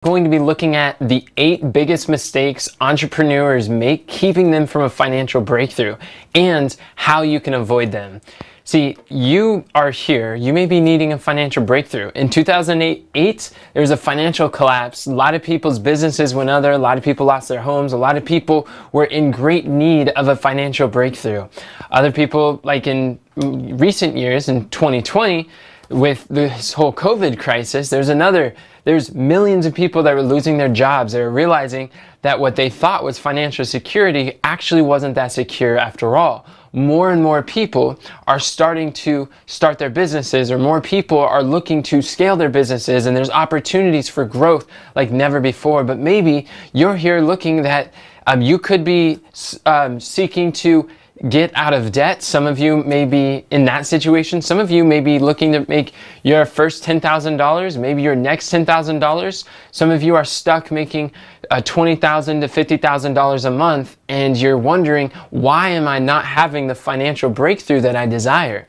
Going to be looking at the 8 biggest mistakes entrepreneurs make, keeping them from a financial breakthrough, and how you can avoid them. See, you are here, you may be needing a financial breakthrough. In 2008, there was a financial collapse. A lot of people's businesses went under, a lot of people lost their homes, a lot of people were in great need of a financial breakthrough. Other people, like in recent years, in 2020, with this whole COVID crisis, there's millions of people that were losing their jobs. They were realizing that what they thought was financial security actually wasn't that secure after all. More and more people are starting to start their businesses, or more people are looking to scale their businesses, and there's opportunities for growth like never before. But maybe you're here looking that you could be seeking to get out of debt. Some of you may be in that situation. Some of you may be looking to make your first $10,000, maybe your next $10,000. Some of you are stuck making $20,000 to $50,000 a month, and you're wondering, why am I not having the financial breakthrough that I desire?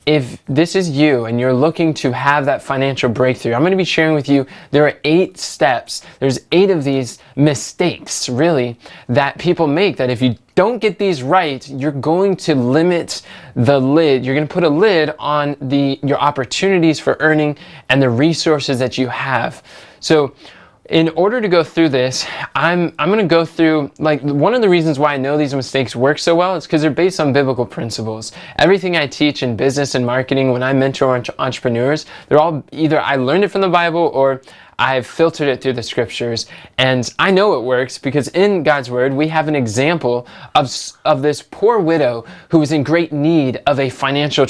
If this is you and you're looking to have that financial breakthrough, I'm going to be sharing with you, there are 8 steps. There's 8 of these mistakes, really, that people make, that if you don't get these right, you're going to limit the lid. You're going to put a lid on your opportunities for earning and the resources that you have. So in order to go through this, I'm going to go through, like, one of the reasons why I know these mistakes work so well is because they're based on biblical principles. Everything I teach in business and marketing, when I mentor entrepreneurs, they're all either I learned it from the Bible or I've filtered it through the scriptures, and I know it works because in God's word we have an example of this poor widow who was in great need of a financial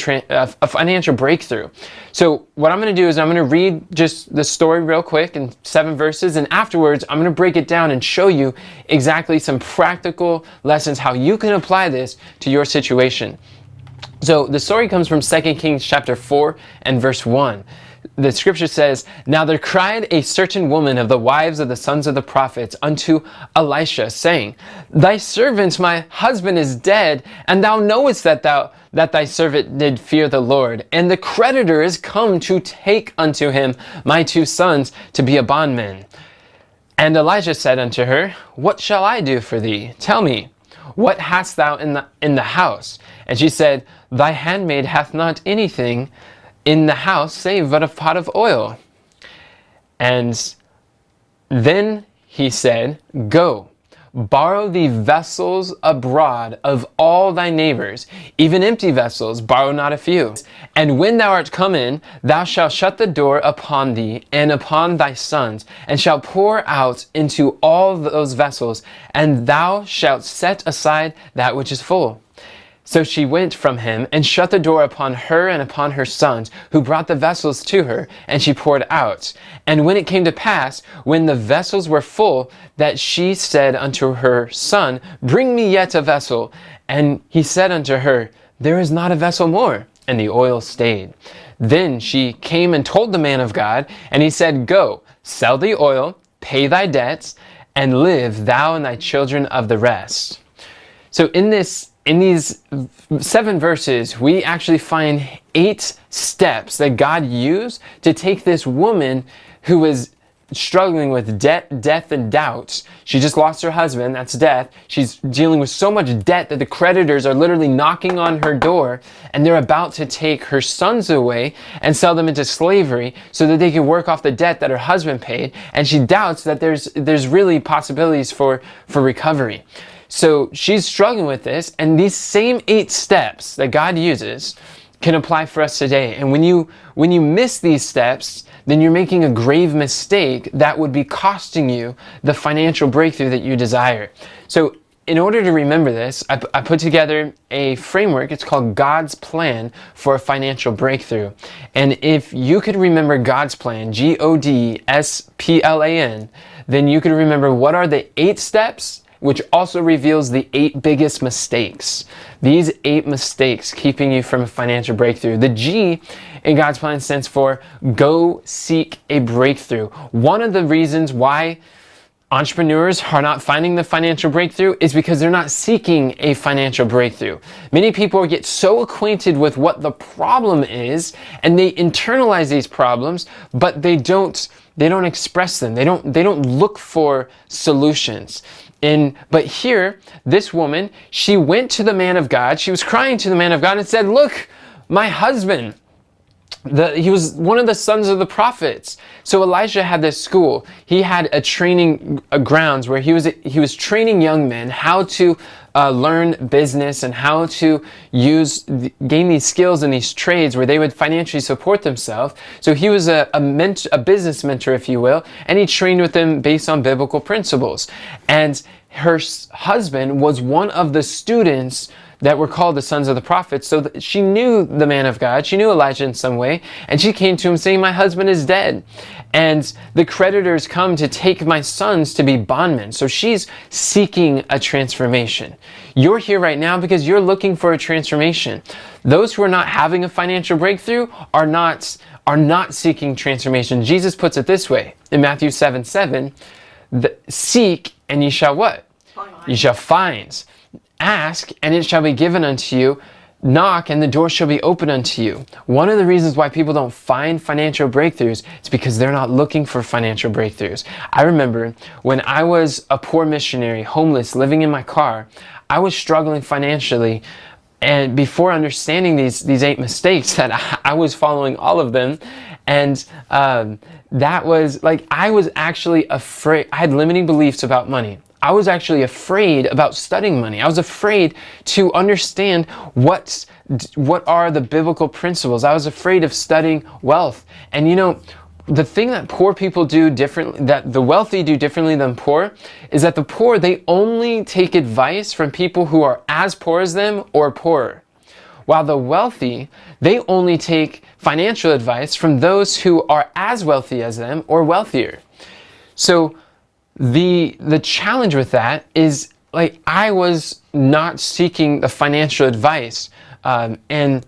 breakthrough. So what I'm going to do is I'm going to read just the story real quick in 7 verses, and afterwards I'm going to break it down and show you exactly some practical lessons how you can apply this to your situation. So the story comes from 2 Kings chapter 4 and verse 1. The scripture says, "Now there cried a certain woman of the wives of the sons of the prophets unto Elisha, saying, Thy servant my husband is dead, and thou knowest that thy servant did fear the Lord, and the creditor is come to take unto him my 2 sons to be a bondman. And Elijah said unto her, What shall I do for thee? Tell me, what hast thou in the house? And she said, Thy handmaid hath not anything in the house save but a pot of oil. And then he said, Go, borrow thee vessels abroad of all thy neighbors, even empty vessels, borrow not a few. And when thou art come in, thou shalt shut the door upon thee and upon thy sons, and shalt pour out into all those vessels, and thou shalt set aside that which is full. So she went from him and shut the door upon her and upon her sons, who brought the vessels to her, and she poured out. And when it came to pass, when the vessels were full, that she said unto her son, Bring me yet a vessel. And he said unto her, There is not a vessel more. And the oil stayed. Then she came and told the man of God, and he said, Go, sell the oil, pay thy debts, and live thou and thy children of the rest. So in these 7 verses, we actually find 8 steps that God used to take this woman who was struggling with debt, death, and doubts. She just lost her husband, that's death. She's dealing with so much debt that the creditors are literally knocking on her door, and they're about to take her sons away and sell them into slavery so that they can work off the debt that her husband paid. And she doubts that there's really possibilities for recovery. So she's struggling with this, and these same 8 steps that God uses can apply for us today. And when you miss these steps, then you're making a grave mistake that would be costing you the financial breakthrough that you desire. So in order to remember this, I put together a framework. It's called God's Plan for a Financial Breakthrough. And if you could remember God's plan, GODSPLAN, then you could remember what are the 8 steps, which also reveals the 8 biggest mistakes. These 8 mistakes keeping you from a financial breakthrough. The G in God's plan stands for go seek a breakthrough. One of the reasons why entrepreneurs are not finding the financial breakthrough is because they're not seeking a financial breakthrough. Many people get so acquainted with what the problem is, and they internalize these problems, but they don't they don't express them. They don't look for solutions. But here, this woman, she went to the man of God. She was crying to the man of God and said, "Look, my husband, he was one of the sons of the prophets." So Elijah had this school. He had a training grounds where he was training young men how to learn business and how to gain these skills and these trades where they would financially support themselves. So he was a business mentor, if you will, and he trained with them based on biblical principles. And her husband was one of the students that were called the sons of the prophets. So she knew the man of God. She knew Elijah in some way. And she came to him saying, "My husband is dead. And the creditors come to take my sons to be bondmen." So she's seeking a transformation. You're here right now because you're looking for a transformation. Those who are not having a financial breakthrough are not seeking transformation. Jesus puts it this way in Matthew 7:7, "Seek and ye shall" what? Find. "Ye shall find. Ask, and it shall be given unto you. Knock, and the door shall be opened unto you." One of the reasons why people don't find financial breakthroughs is because they're not looking for financial breakthroughs. I remember when I was a poor missionary, homeless, living in my car, I was struggling financially. And before understanding these 8 mistakes, that I was following all of them. And that was like, I was actually afraid. I had limiting beliefs about money. I was actually afraid about studying money. I was afraid to understand what are the biblical principles. I was afraid of studying wealth. And the thing that poor people do differently, that the wealthy do differently than poor, is that the poor, they only take advice from people who are as poor as them or poorer. While the wealthy, they only take financial advice from those who are as wealthy as them or wealthier. So the challenge with that is, like, I was not seeking the financial advice, and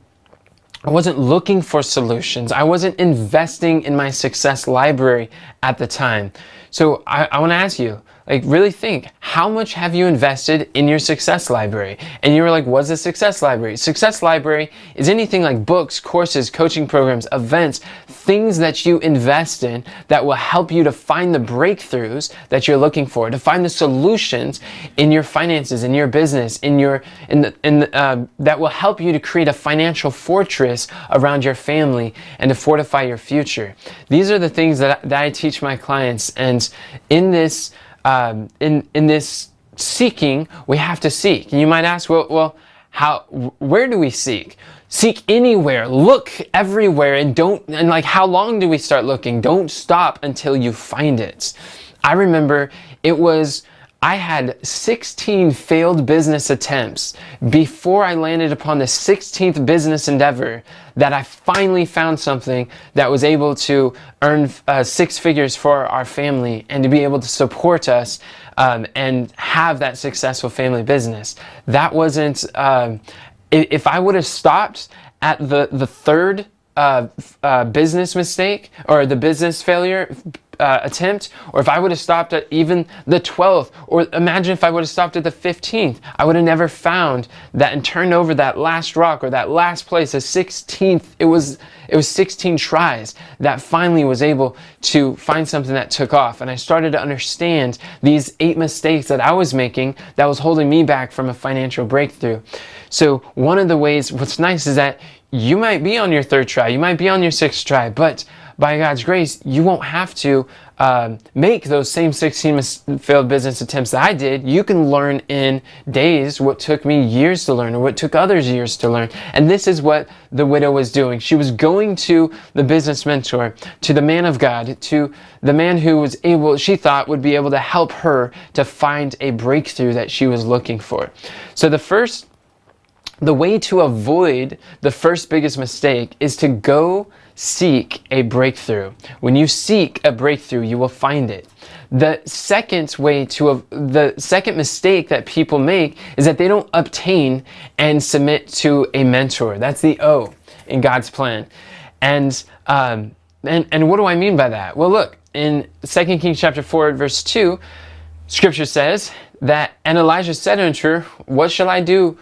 I wasn't looking for solutions. I wasn't investing in my success library at the time. So I want to ask you, like, really think, how much have you invested in your success library? And you were like, what's a success library? Success library is anything like books, courses, coaching programs, events, things that you invest in that will help you to find the breakthroughs that you're looking for, to find the solutions in your finances, in your business, that will help you to create a financial fortress around your family and to fortify your future. These are the things that I teach my clients. And in this seeking, we have to seek. And you might ask, well, where do we seek? Seek anywhere, look everywhere, and how long do we start looking? Don't stop until you find it. I remember I had 16 failed business attempts before I landed upon the 16th business endeavor that I finally found something that was able to earn 6 figures for our family and to be able to support us and have that successful family business. That wasn't, if I would have stopped at the third business mistake or the business failure attempt, or if I would have stopped at even the 12th, or imagine if I would have stopped at the 15th, I would have never found that and turned over that last rock or that last place, the 16th. It was 16 tries that finally was able to find something that took off. And I started to understand these 8 mistakes that I was making that was holding me back from a financial breakthrough. So one of the ways, what's nice is that you might be on your 3rd try, you might be on your 6th try, but by God's grace, you won't have to make those same 16 failed business attempts that I did. You can learn in days what took me years to learn, or what took others years to learn. And this is what the widow was doing. She was going to the business mentor, to the man of God, to the man who she thought would be able to help her to find a breakthrough that she was looking for. So the way to avoid the first biggest mistake is to go seek a breakthrough. When you seek a breakthrough, you will find it. The second mistake that people make is that they don't obtain and submit to a mentor. That's the O in God's plan. And what do I mean by that? Well, look, in 2 Kings chapter 4, verse 2, Scripture says that, and Elijah said unto her, "What shall I do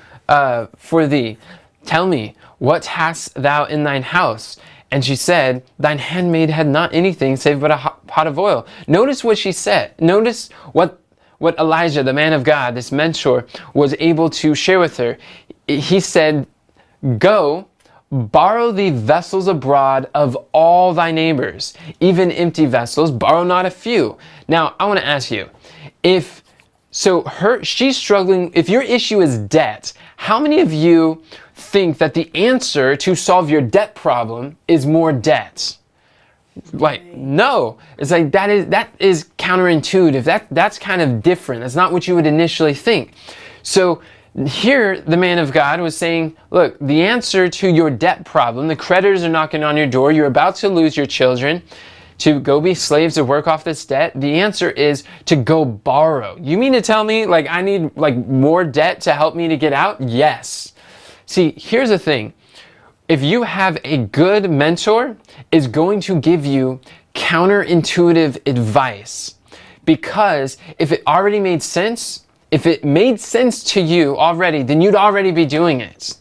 for thee? Tell me, what hast thou in thine house?" And she said, thine handmaid had not anything save but a pot of oil. Notice what she said. Notice what Elijah, the man of God, this mentor, was able to share with her. He said, go, borrow thee vessels abroad of all thy neighbors, even empty vessels, borrow not a few. Now, I want to ask you, she's struggling, if your issue is debt, how many of you think that the answer to solve your debt problem is more debt? Like, no. It's like that is counterintuitive. That's kind of different. That's not what you would initially think. So here, the man of God was saying, look, the answer to your debt problem, the creditors are knocking on your door, you're about to lose your children, to go be slaves to work off this debt, the answer is to go borrow. You mean to tell me, like, I need, like, more debt to help me to get out? Yes. See, here's the thing. If you have a good mentor, is going to give you counterintuitive advice. Because if it already made sense, if it made sense to you already, then you'd already be doing it.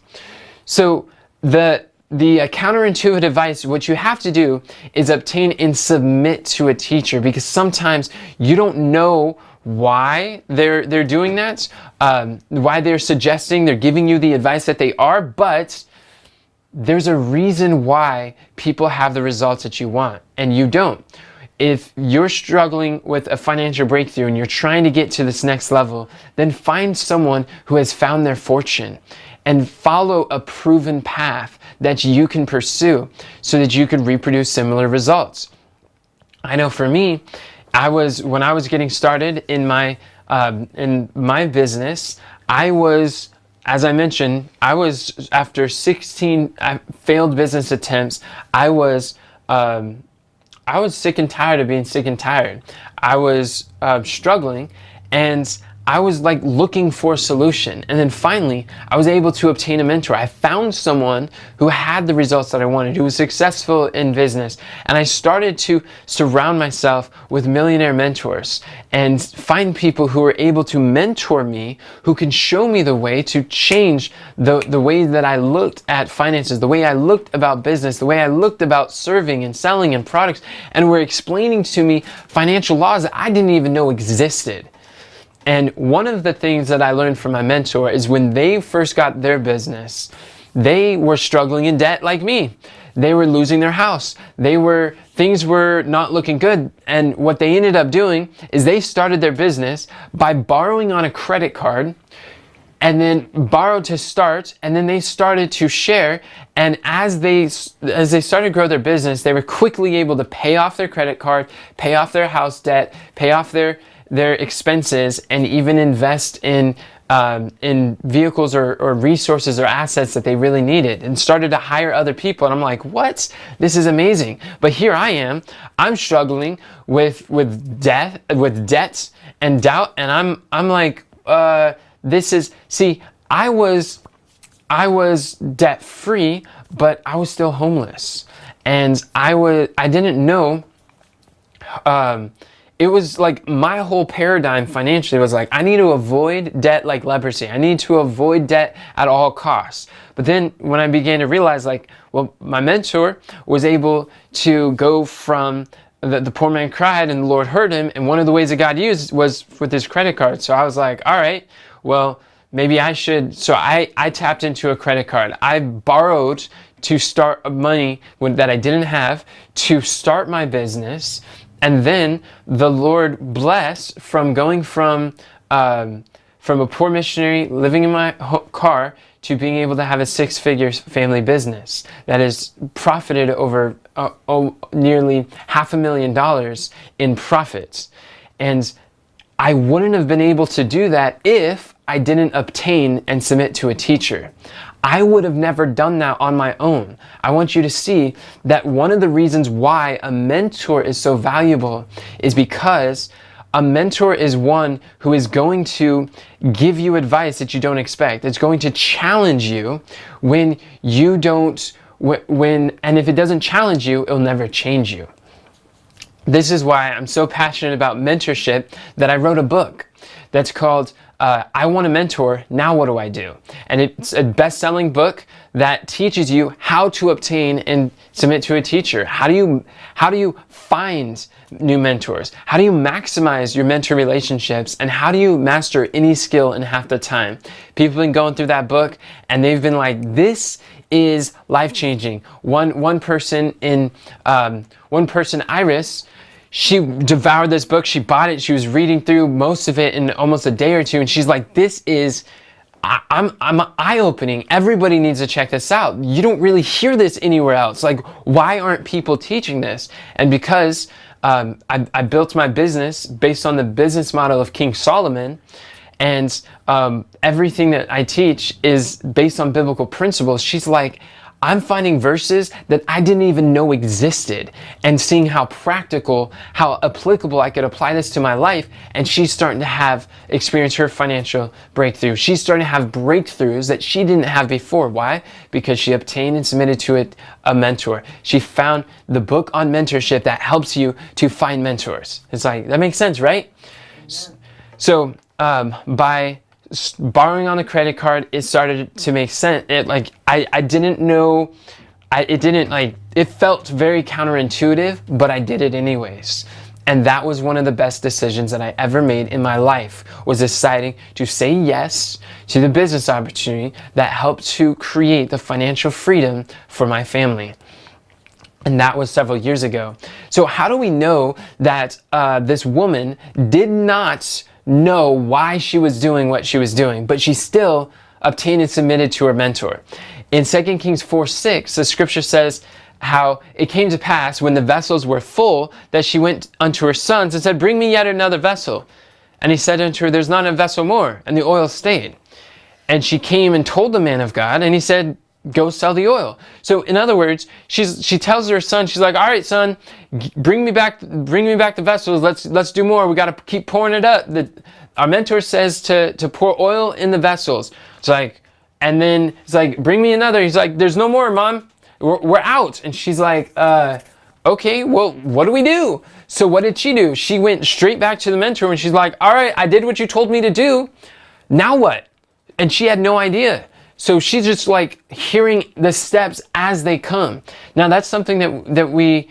So the counterintuitive advice, what you have to do is obtain and submit to a teacher, because sometimes you don't know why they're doing that, why they're suggesting, they're giving you the advice that they are, but there's a reason why people have the results that you want and you don't. If you're struggling with a financial breakthrough and you're trying to get to this next level, then find someone who has found their fortune and follow a proven path that you can pursue so that you can reproduce similar results. I know for me, when I was getting started in my business, as I mentioned, after 16 failed business attempts, I was sick and tired of being sick and tired. I was struggling, and I was like looking for a solution. And then finally, I was able to obtain a mentor. I found someone who had the results that I wanted, who was successful in business. And I started to surround myself with millionaire mentors and find people who are able to mentor me, who can show me the way to change the way that I looked at finances, the way I looked about business, the way I looked about serving and selling and products, and were explaining to me financial laws that I didn't even know existed. And one of the things that I learned from my mentor is when they first got their business, they were struggling in debt like me. They were losing their house. Things were not looking good. And what they ended up doing is they started their business by borrowing on a credit card, and then borrowed to start, and then they started to share. And as they started to grow their business, they were quickly able to pay off their credit card, pay off their house debt, pay off their expenses, and even invest in vehicles or resources or assets that they really needed, and started to hire other people. And I'm like, what? This is amazing. But here I am, I'm struggling with debts and doubt, and I'm like, I was debt free, but I was still homeless, and I didn't know. It was like my whole paradigm financially was like, I need to avoid debt like leprosy. I need to avoid debt at all costs. But then when I began to realize, like, well, my mentor was able to go from the poor man cried and the Lord heard him, and one of the ways that God used was with his credit card. So I was like, all right, well, maybe I should. So I tapped into a credit card. I borrowed to start money that I didn't have to start my business. And then the Lord blessed from going from a poor missionary living in my car to being able to have a six-figure family business that has profited over nearly $500,000 in profits. And I wouldn't have been able to do that if I didn't obtain and submit to a teacher. I would have never done that on my own. I want you to see that one of the reasons why a mentor is so valuable is because a mentor is one who is going to give you advice that you don't expect. It's going to challenge you when you don't, and if it doesn't challenge you, it'll never change you. This is why I'm so passionate about mentorship that I wrote a book that's called I Want a Mentor, Now What Do I Do? And it's a best-selling book that teaches you how to obtain and submit to a teacher. How do you find new mentors? How do you maximize your mentor relationships? And how do you master any skill in half the time? People have been going through that book and they've been like, this is life-changing. One person, Iris, she devoured this book. She bought it. She was reading through most of it in almost a day or two. And she's like, this is, I'm eye-opening. Everybody needs to check this out. You don't really hear this anywhere else. Like, why aren't people teaching this? And because I built my business based on the business model of King Solomon, and everything that I teach is based on biblical principles. She's like, I'm finding verses that I didn't even know existed and seeing how practical, how applicable I could apply this to my life. And she's starting to experience her financial breakthrough. She's starting to have breakthroughs that she didn't have before. Why? Because she obtained and submitted to a mentor. She found the book on mentorship that helps you to find mentors. It's like, that makes sense, right? So by borrowing on a credit card, it started to make sense. I didn't know, it felt very counterintuitive, but I did it anyways. And that was one of the best decisions that I ever made in my life, was deciding to say yes to the business opportunity that helped to create the financial freedom for my family. And that was several years ago. So how do we know that this woman did not know why she was doing what she was doing, but she still obtained and submitted to her mentor? In 2 Kings 4:6, the scripture says how it came to pass when the vessels were full that she went unto her sons and said, bring me yet another vessel. And he said unto her, there's not a vessel more. And the oil stayed. And she came and told the man of God, and he said, go sell the oil. So in other words, she tells her son, she's like, all right, son, bring me back the vessels. Let's do more. We got to keep pouring it up. Our mentor says to pour oil in the vessels. It's like, and then it's like, bring me another. He's like, there's no more, Mom. We're out. And she's like, okay, well, what do we do? So what did she do? She went straight back to the mentor and she's like, all right, I did what you told me to do. Now what? And she had no idea. So she's just like hearing the steps as they come. Now that's something that we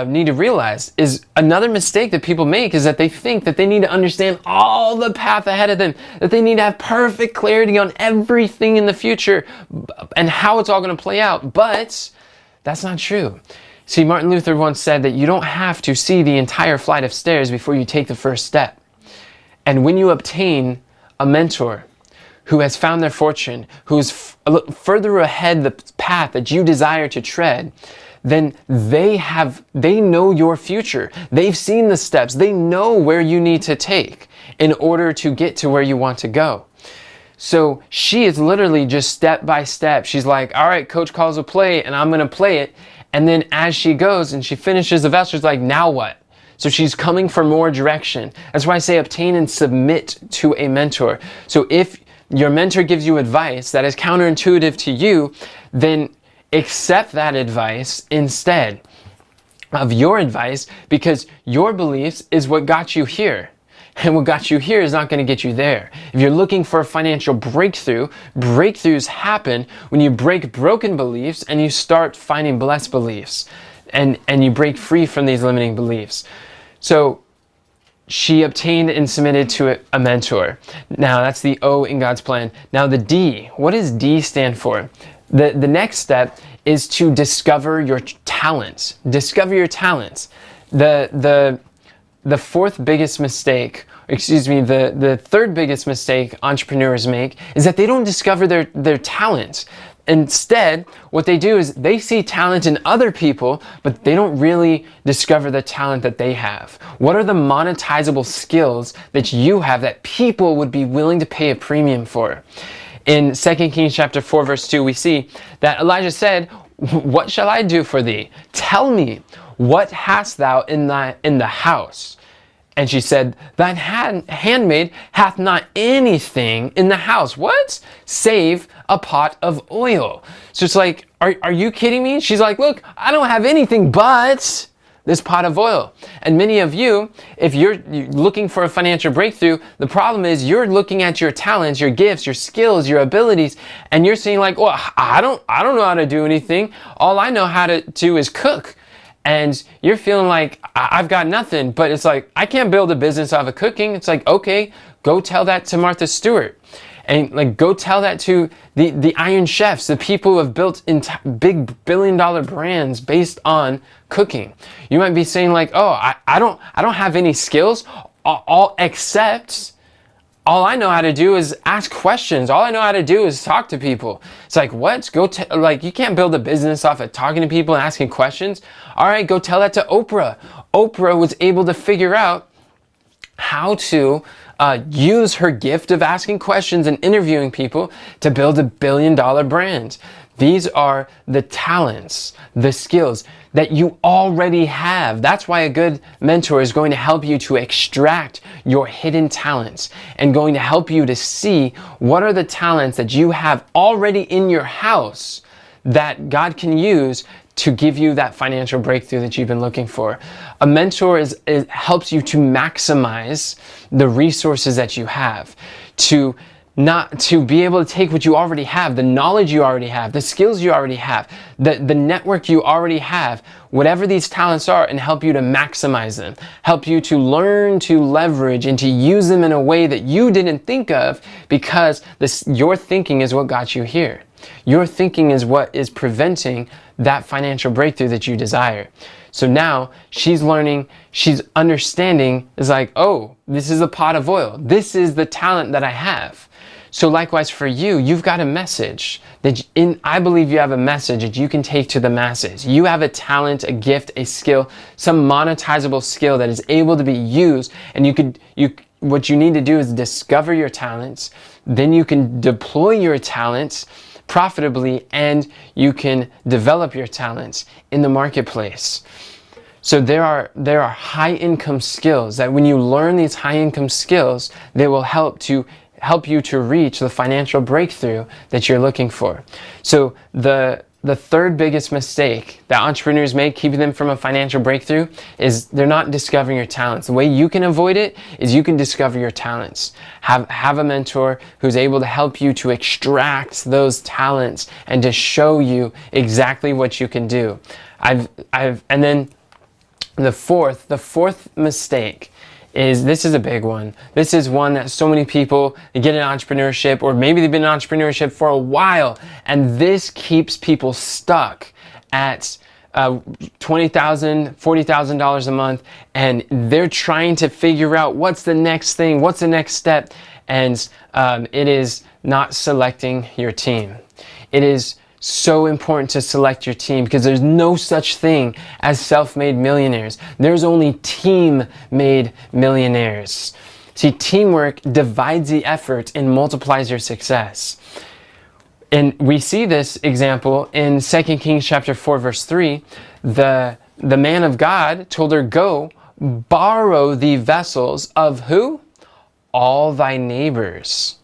need to realize is another mistake that people make, is that they think that they need to understand all the path ahead of them, that they need to have perfect clarity on everything in the future and how it's all going to play out. But that's not true. See, Martin Luther once said that you don't have to see the entire flight of stairs before you take the first step. And when you obtain a mentor who has found their fortune, who's further ahead the path that you desire to tread, then they know your future. They've seen the steps. They know where you need to take in order to get to where you want to go. So she is literally just step by step. She's like, all right, coach calls a play and I'm going to play it. And then as she goes and she finishes the vessel, she's like, now what? So she's coming for more direction. That's why I say obtain and submit to a mentor. So if your mentor gives you advice that is counterintuitive to you, then accept that advice instead of your advice, because your beliefs is what got you here. And what got you here is not going to get you there. If you're looking for a financial breakthrough, breakthroughs happen when you break broken beliefs and you start finding blessed beliefs, and you break free from these limiting beliefs. So she obtained and submitted to a mentor. Now that's the O in God's plan. Now the D, what does D stand for? The next step is to discover your talents. Discover your talents. The fourth biggest mistake, the third biggest mistake entrepreneurs make is that they don't discover their talents. Instead, what they do is they see talent in other people, but they don't really discover the talent that they have. What are the monetizable skills that you have that people would be willing to pay a premium for? In 2 Kings chapter 4, verse 2, we see that Elijah said, what shall I do for thee? Tell me, what hast thou in the house? And she said, thine handmaid hath not anything in the house. What? Save a pot of oil. So it's like, are you kidding me? She's like, look, I don't have anything but this pot of oil. And many of you, if you're looking for a financial breakthrough, the problem is you're looking at your talents, your gifts, your skills, your abilities, and you're saying like, well, I don't know how to do anything. All I know how to do is cook. And you're feeling like, I've got nothing. But it's like, I can't build a business off of cooking. It's like, okay, go tell that to Martha Stewart. And like, go tell that to the Iron Chefs, the people who have built big billion-dollar brands based on cooking. You might be saying like, oh, I don't have any skills, except all I know how to do is ask questions. All I know how to do is talk to people. It's like, what? Like, you can't build a business off of talking to people and asking questions. All right, go tell that to Oprah. Oprah was able to figure out how to use her gift of asking questions and interviewing people to build $1 billion brand. These are the talents, the skills that you already have. That's why a good mentor is going to help you to extract your hidden talents and going to help you to see what are the talents that you have already in your house that God can use to give you that financial breakthrough that you've been looking for. A mentor helps you to maximize the resources that you have, to be able to take what you already have, the knowledge you already have, the skills you already have, the network you already have, whatever these talents are, and help you to maximize them, help you to learn to leverage and to use them in a way that you didn't think of, because your thinking is what got you here. Your thinking is what is preventing that financial breakthrough that you desire. So now she's learning, she's understanding, is like, oh, this is a pot of oil. This is the talent that I have. So likewise for you, you've got a message I believe you have a message that you can take to the masses. You have a talent, a gift, a skill, some monetizable skill that is able to be used, and what you need to do is discover your talents, then you can deploy your talents profitably, and you can develop your talents in the marketplace. So there are high income skills that when you learn these high income skills, they will help you to reach the financial breakthrough that you're looking for. So the third biggest mistake that entrepreneurs make, keeping them from a financial breakthrough, is they're not discovering your talents. The way you can avoid it is you can discover your talents. Have a mentor who's able to help you to extract those talents and to show you exactly what you can do. And then the fourth mistake is, this is a big one. This is one that so many people get in entrepreneurship, or maybe they've been in entrepreneurship for a while, and this keeps people stuck at $20,000, $40,000 a month, and they're trying to figure out what's the next thing, what's the next step, and it is not selecting your team. It is so important to select your team, because there's no such thing as self-made millionaires. There's only team-made millionaires. See, teamwork divides the effort and multiplies your success. And we see this example in 2 Kings chapter 4, verse 3. The man of God told her, go borrow the vessels of who? All thy neighbors.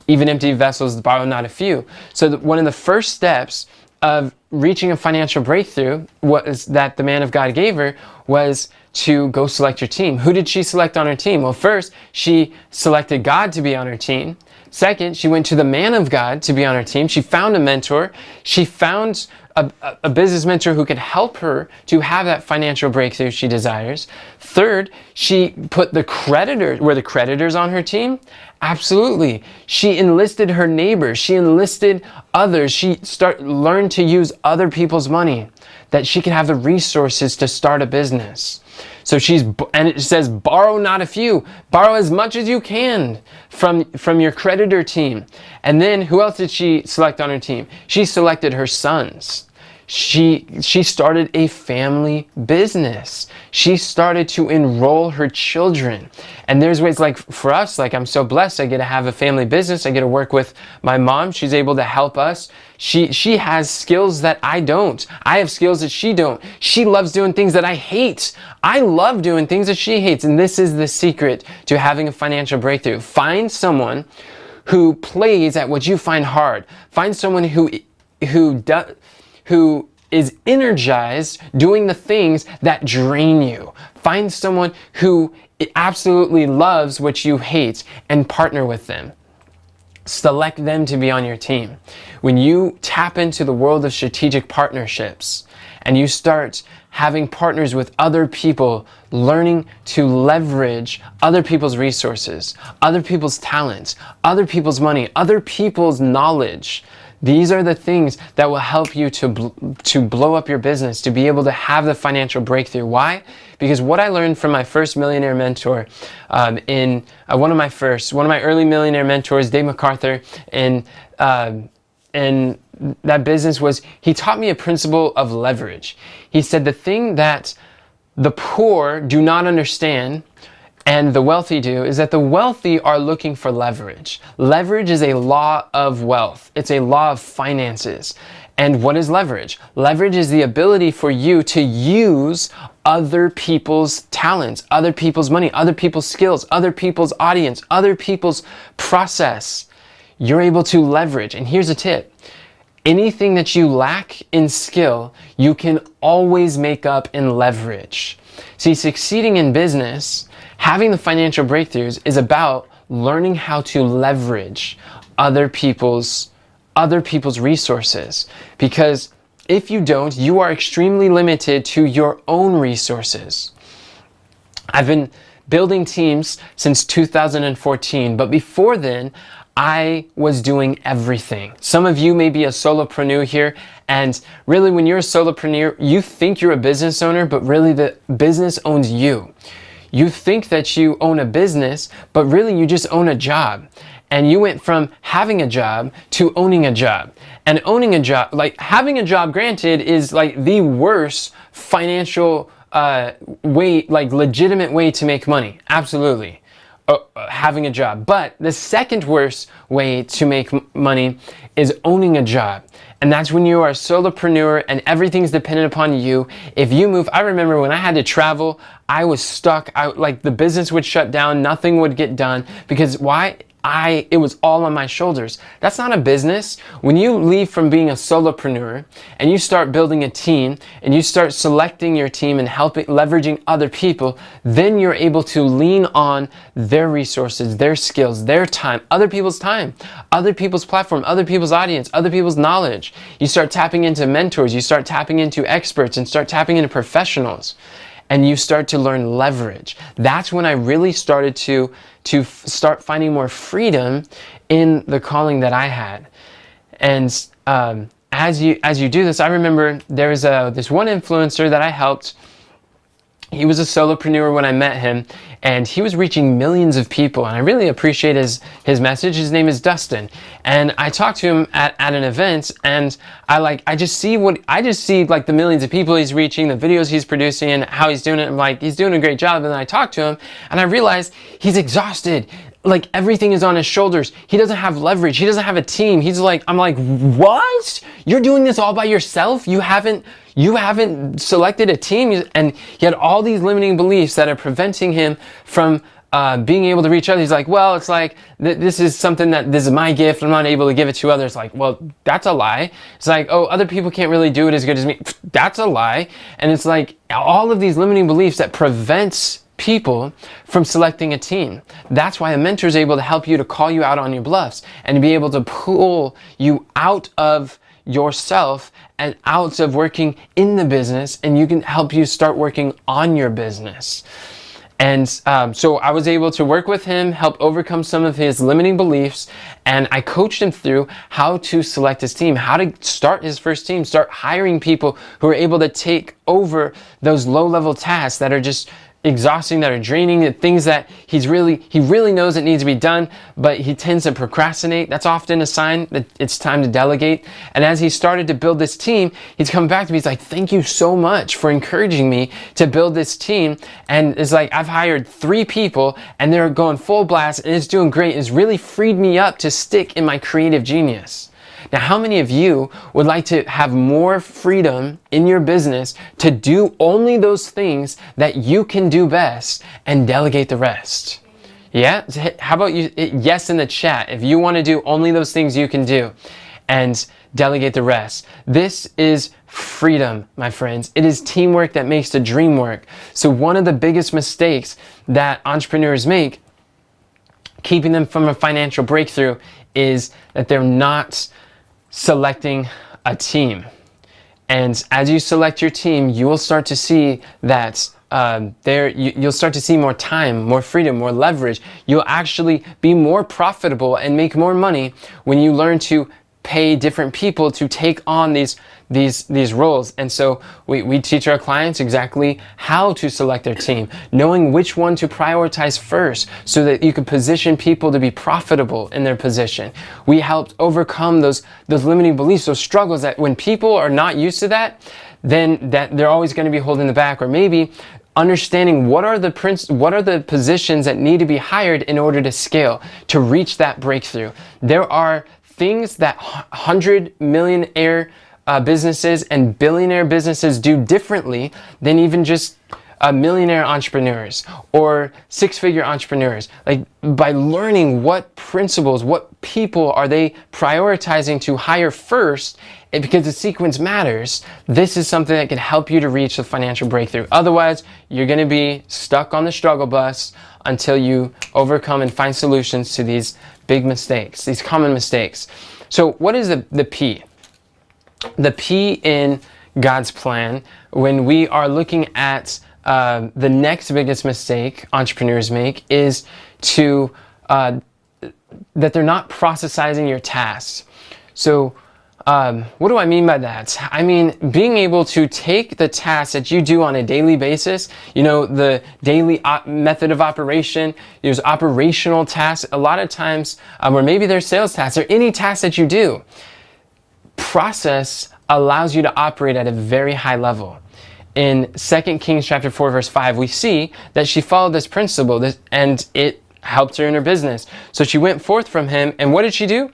Even empty vessels borrow not a few. So one of the first steps of reaching a financial breakthrough that the man of God gave her was to go select your team. Who did she select on her team? Well, first, she selected God to be on her team. Second, she went to the man of God to be on her team. She found a mentor. She found a business mentor who could help her to have that financial breakthrough she desires. Third, she put the creditors on her team? Absolutely. She enlisted her neighbors. She enlisted others. She learned to use other people's money, that she could have the resources to start a business. So and it says, borrow not a few. Borrow as much as you can from your creditor team. And then who else did she select on her team? She selected her sons. She started a family business. She started to enroll her children. And there's ways, like for us, like I'm so blessed, I get to have a family business. I get to work with my mom. She's able to help us. She has skills that I don't. I have skills that she don't. She loves doing things that I hate. I love doing things that she hates. And this is the secret to having a financial breakthrough. Find someone who plays at what you find hard. Find someone who is energized doing the things that drain you. Find someone who absolutely loves what you hate and partner with them. Select them to be on your team. When you tap into the world of strategic partnerships and you start having partners with other people, learning to leverage other people's resources, other people's talents, other people's money, other people's knowledge, these are the things that will help you to blow up your business, to be able to have the financial breakthrough. Why? Because what I learned from my first millionaire mentor, one of my early millionaire mentors, Dave MacArthur, in that business was, he taught me a principle of leverage. He said the thing that the poor do not understand and the wealthy do is that the wealthy are looking for leverage. Leverage is a law of wealth. It's a law of finances. And what is leverage? Leverage is the ability for you to use other people's talents, other people's money, other people's skills, other people's audience, other people's process. You're able to leverage. And here's a tip. Anything that you lack in skill, you can always make up in leverage. See, succeeding in business, having the financial breakthroughs is about learning how to leverage other people's resources. Because if you don't, you are extremely limited to your own resources. I've been building teams since 2014, but before then, I was doing everything. Some of you may be a solopreneur here, and really when you're a solopreneur, you think you're a business owner, but really the business owns you. You think that you own a business, but really you just own a job. And you went from having a job to owning a job. And owning a job, like having a job granted, is like the worst financial way, like legitimate way to make money. Absolutely. Having a job. But the second worst way to make money is owning a job. And that's when you are a solopreneur and everything's dependent upon you. If you move, I remember when I had to travel, I was stuck. Like the business would shut down, nothing would get done. Because why? It was all on my shoulders. That's not a business. When you leave from being a solopreneur and you start building a team and you start selecting your team and leveraging other people, then you're able to lean on their resources, their skills, their time, other people's platform, other people's audience, other people's knowledge. You start tapping into mentors, you start tapping into experts and start tapping into professionals. And you start to learn leverage. That's when I really started to start finding more freedom in the calling that I had. And as you do this, I remember there was this one influencer that I helped. He was a solopreneur when I met him, and he was reaching millions of people, and I really appreciate his message. His name is Dustin, and I talked to him at an event, and I just see like the millions of people he's reaching, the videos he's producing, and how he's doing it. I'm like, he's doing a great job. And then I talked to him, and I realized he's exhausted. Like everything is on his shoulders. He doesn't have leverage. He doesn't have a team. I'm like, what? You're doing this all by yourself? You haven't selected a team? And he had all these limiting beliefs that are preventing him from being able to reach others. He's like, well, it's like, this is my gift. I'm not able to give it to others. Like, well, that's a lie. It's like, oh, other people can't really do it as good as me. That's a lie. And it's like all of these limiting beliefs that prevents people from selecting a team. That's why a mentor is able to help you, to call you out on your bluffs and to be able to pull you out of yourself and out of working in the business, and you can help you start working on your business. And so I was able to work with him, help overcome some of his limiting beliefs, and I coached him through how to select his team, how to start his first team, start hiring people who are able to take over those low-level tasks that are just exhausting, that are draining, the things that he really knows it needs to be done, but he tends to procrastinate. That's often a sign that it's time to delegate. And as he started to build this team, he's come back to me. He's like, thank you so much for encouraging me to build this team. And it's like, I've hired 3 people and they're going full blast and it's doing great. It's really freed me up to stick in my creative genius. Now, how many of you would like to have more freedom in your business to do only those things that you can do best and delegate the rest? Yeah? How about you? Yes in the chat if you want to do only those things you can do and delegate the rest. This is freedom, my friends. It is teamwork that makes the dream work. So one of the biggest mistakes that entrepreneurs make, keeping them from a financial breakthrough, is that they're not selecting a team. And as you select your team, you will start to see that you'll start to see more time, more freedom, more leverage. You'll actually be more profitable and make more money when you learn to pay different people to take on these roles. And so we teach our clients exactly how to select their team, knowing which one to prioritize first so that you can position people to be profitable in their position. We helped overcome those limiting beliefs, those struggles that when people are not used to that, then that they're always going to be holding the back, or maybe understanding what are the positions that need to be hired in order to scale, to reach that breakthrough. There are things that 100 millionaire businesses and billionaire businesses do differently than even just millionaire entrepreneurs or six-figure entrepreneurs. Like, by learning what principles, what people are they prioritizing to hire first, and because the sequence matters, this is something that can help you to reach the financial breakthrough. Otherwise, you're going to be stuck on the struggle bus until you overcome and find solutions to these big mistakes, these common mistakes. So what is the P? The P in God's plan, when we are looking at the next biggest mistake entrepreneurs make, is that they're not processizing your tasks. So what do I mean by that? I mean, being able to take the tasks that you do on a daily basis, the daily method of operation, there's operational tasks, a lot of times, or maybe there's sales tasks, or any task that you do. Process allows you to operate at a very high level. In 2 Kings chapter 4, verse 5, we see that she followed this principle, and it helped her in her business. So she went forth from him, and what did she do?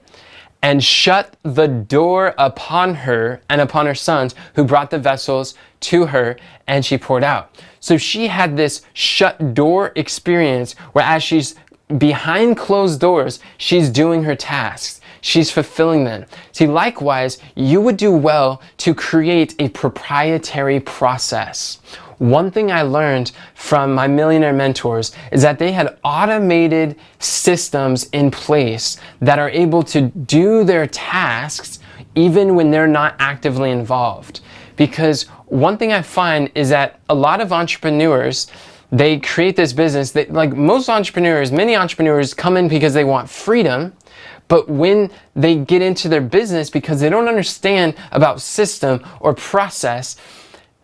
And shut the door upon her and upon her sons, who brought the vessels to her, and she poured out. So she had this shut door experience where, as she's behind closed doors, she's doing her tasks. She's fulfilling them. See, likewise, you would do well to create a proprietary process. One thing I learned from my millionaire mentors is that they had automated systems in place that are able to do their tasks even when they're not actively involved. Because one thing I find is that a lot of entrepreneurs, they create this business that, like most entrepreneurs, many entrepreneurs come in because they want freedom. But when they get into their business, because they don't understand about system or process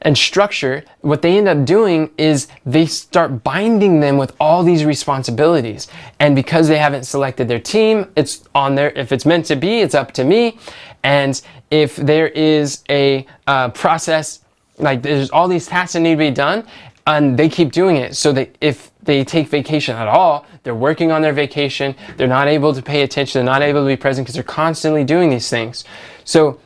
and structure, what they end up doing is they start binding them with all these responsibilities. And because they haven't selected their team, it's on there. If it's meant to be, it's up to me. And if there is a process, like there's all these tasks that need to be done, and they keep doing it. So that if they take vacation at all, they're working on their vacation, they're not able to pay attention, they're not able to be present because they're constantly doing these things. So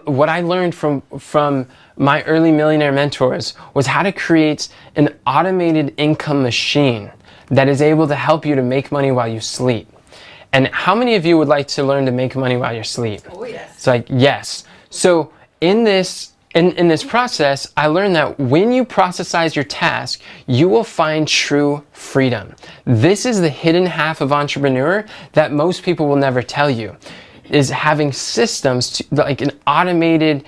what I learned from my early millionaire mentors was how to create an automated income machine that is able to help you to make money while you sleep. And how many of you would like to learn to make money while you sleep? Oh, yes. It's like, yes. So in this process, I learned that when you processize your task, you will find true freedom. This is the hidden half of entrepreneur that most people will never tell you, is having systems, like an automated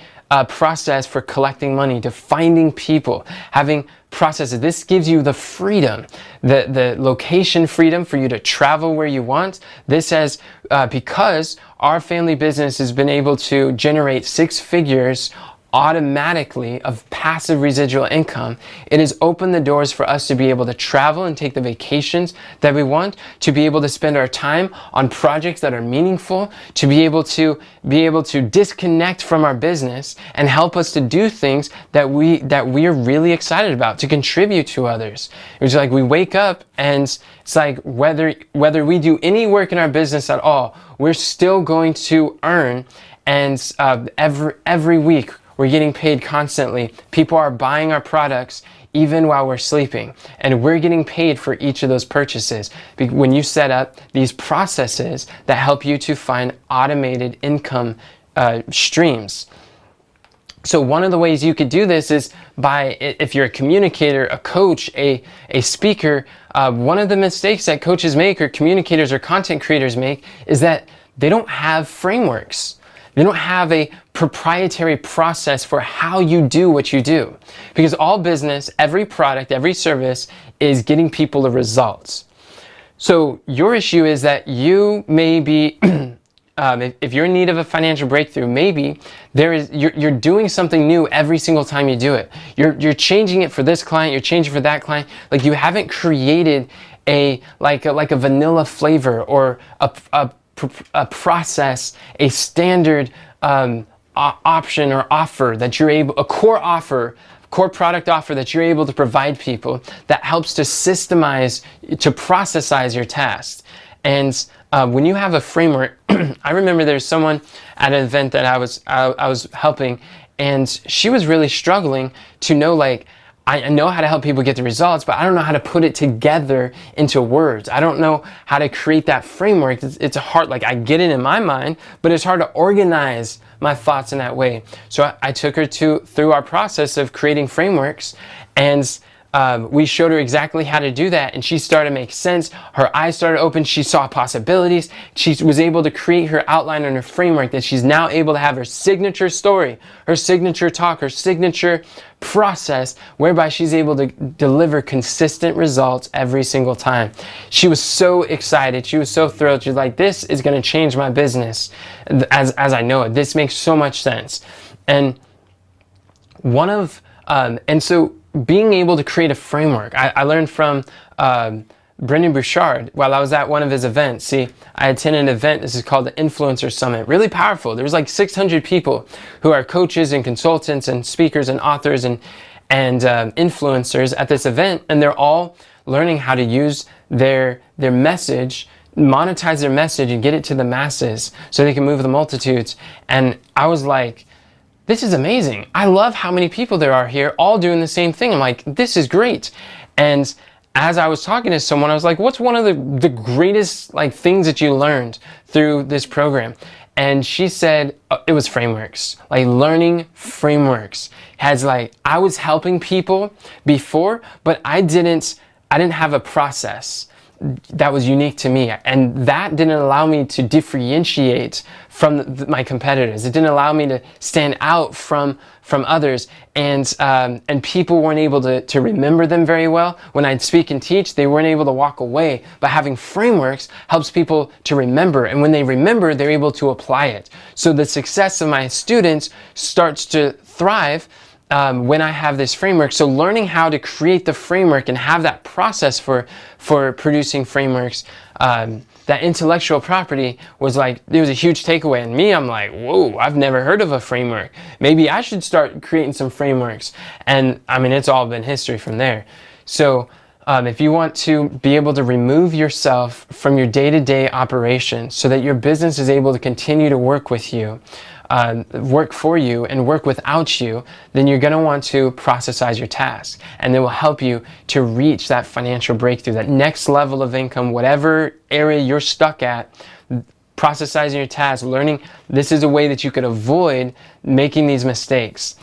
process for collecting money, to finding people, having processes. This gives you the freedom, the location freedom for you to travel where you want. This has, because our family business has been able to generate 6 figures automatically of passive residual income, it has opened the doors for us to be able to travel and take the vacations that we want, to be able to spend our time on projects that are meaningful, to be able to disconnect from our business and help us to do things that we are really excited about, to contribute to others. It's like we wake up and it's like whether we do any work in our business at all, we're still going to earn, and every week we're getting paid constantly. People are buying our products even while we're sleeping, and we're getting paid for each of those purchases when you set up these processes that help you to find automated income streams. So one of the ways you could do this is by, if you're a communicator, a coach, a speaker, one of the mistakes that coaches make or communicators or content creators make is that they don't have frameworks. They don't have a proprietary process for how you do what you do. Because all business, every product, every service is getting people the results. So your issue is that you may be if you're in need of a financial breakthrough, maybe you're doing something new every single time you do it. You're changing it for this client, you're changing for that client. Like you haven't created a vanilla flavor or a process, a standard option or offer that you're able, a core product offer that you're able to provide people that helps to systemize, to processize your tasks. And when you have a framework, I remember there's someone at an event that I was helping, and she was really struggling to know, like, I know how to help people get the results, but I don't know how to put it together into words. I don't know how to create that framework. It's hard, like I get it in my mind, but it's hard to organize my thoughts in that way. So I took her through our process of creating frameworks, and we showed her exactly how to do that, and she started to make sense. Her eyes started to open. She saw possibilities. She was able to create her outline and her framework that she's now able to have her signature story, her signature talk, her signature process, whereby she's able to deliver consistent results every single time. She was so excited. She was so thrilled. She's like, this is going to change my business as I know it. This makes so much sense. And so being able to create a framework, I learned from Brendan Bouchard while I was at one of his events. See, I attended an event, this is called the Influencer Summit, really powerful. There was like 600 people who are coaches and consultants and speakers and authors and influencers at this event, and they're all learning how to use their message, monetize their message and get it to the masses so they can move the multitudes. And I was like, this is amazing. I love how many people there are here all doing the same thing. I'm like, this is great. And as I was talking to someone, I was like, what's one of the greatest things that you learned through this program? And she said, it was frameworks, like learning frameworks. I was helping people before, but I didn't have a process that was unique to me, and that didn't allow me to differentiate from my competitors. It didn't allow me to stand out from others, and people weren't able to remember them very well. When I'd speak and teach, they weren't able to walk away. But having frameworks helps people to remember, and when they remember, they're able to apply it. So the success of my students starts to thrive when I have this framework. So learning how to create the framework and have that process for producing frameworks, that intellectual property was it was a huge takeaway. And me, I'm like, whoa, I've never heard of a framework. Maybe I should start creating some frameworks. And I mean, it's all been history from there. So if you want to be able to remove yourself from your day-to-day operations so that your business is able to continue to work with you, work for you and work without you, then you're going to want to processize your tasks, and they will help you to reach that financial breakthrough, that next level of income, whatever area you're stuck at. Processizing your tasks, learning this is a way that you could avoid making these mistakes.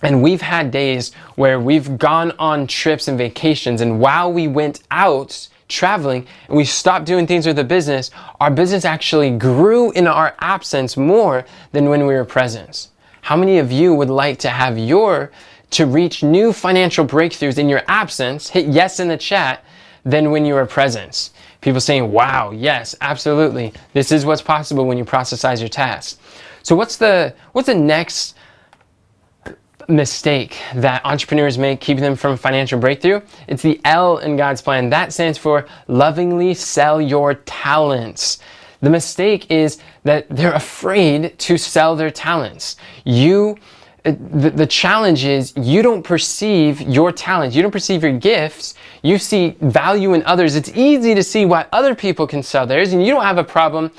And we've had days where we've gone on trips and vacations, and while we went out traveling and we stopped doing things with the business, our business actually grew in our absence more than when we were present. How many of you would like to have to reach new financial breakthroughs in your absence? Hit yes in the chat than when you were present. People saying, wow, yes, absolutely. This is what's possible when you processize your tasks. So what's the next mistake that entrepreneurs make keeping them from financial breakthrough? It's the L in God's plan. That stands for lovingly sell your talents. The mistake is that they're afraid to sell their talents. The challenge is you don't perceive your talents. You don't perceive your gifts. You see value in others. It's easy to see why other people can sell theirs, and you don't have a problem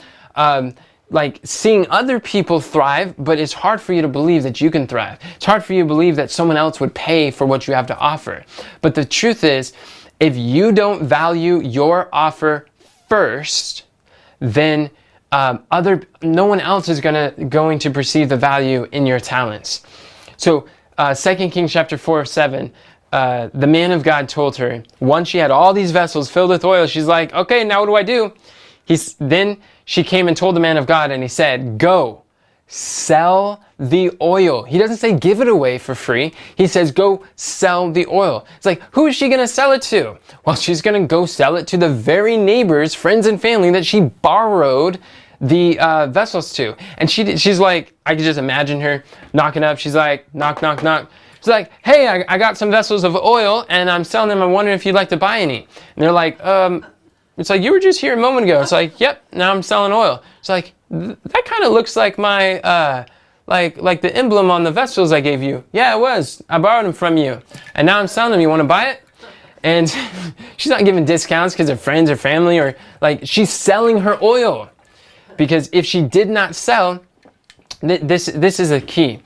seeing other people thrive, but it's hard for you to believe that you can thrive. It's hard for you to believe that someone else would pay for what you have to offer. But the truth is, if you don't value your offer first, then no one else is going to perceive the value in your talents. So 2 Kings chapter 4:7, the man of God told her, once she had all these vessels filled with oil, she's like, okay, now what do I do? Then she came and told the man of God, and he said, go, sell the oil. He doesn't say give it away for free. He says go sell the oil. It's like, who is she going to sell it to? Well, she's going to go sell it to the very neighbors, friends and family that she borrowed the vessels to. And she's like, I can just imagine her knocking up. She's like, knock, knock, knock. She's like, hey, I got some vessels of oil and I'm selling them. I'm wondering if you'd like to buy any. And they're like, it's like, you were just here a moment ago. It's like, yep, now I'm selling oil. It's like, that kind of looks like my, like the emblem on the vessels I gave you. Yeah, it was. I borrowed them from you. And now I'm selling them. You want to buy it? And she's not giving discounts because they're friends or family, or like, she's selling her oil. Because if she did not sell, this is a key.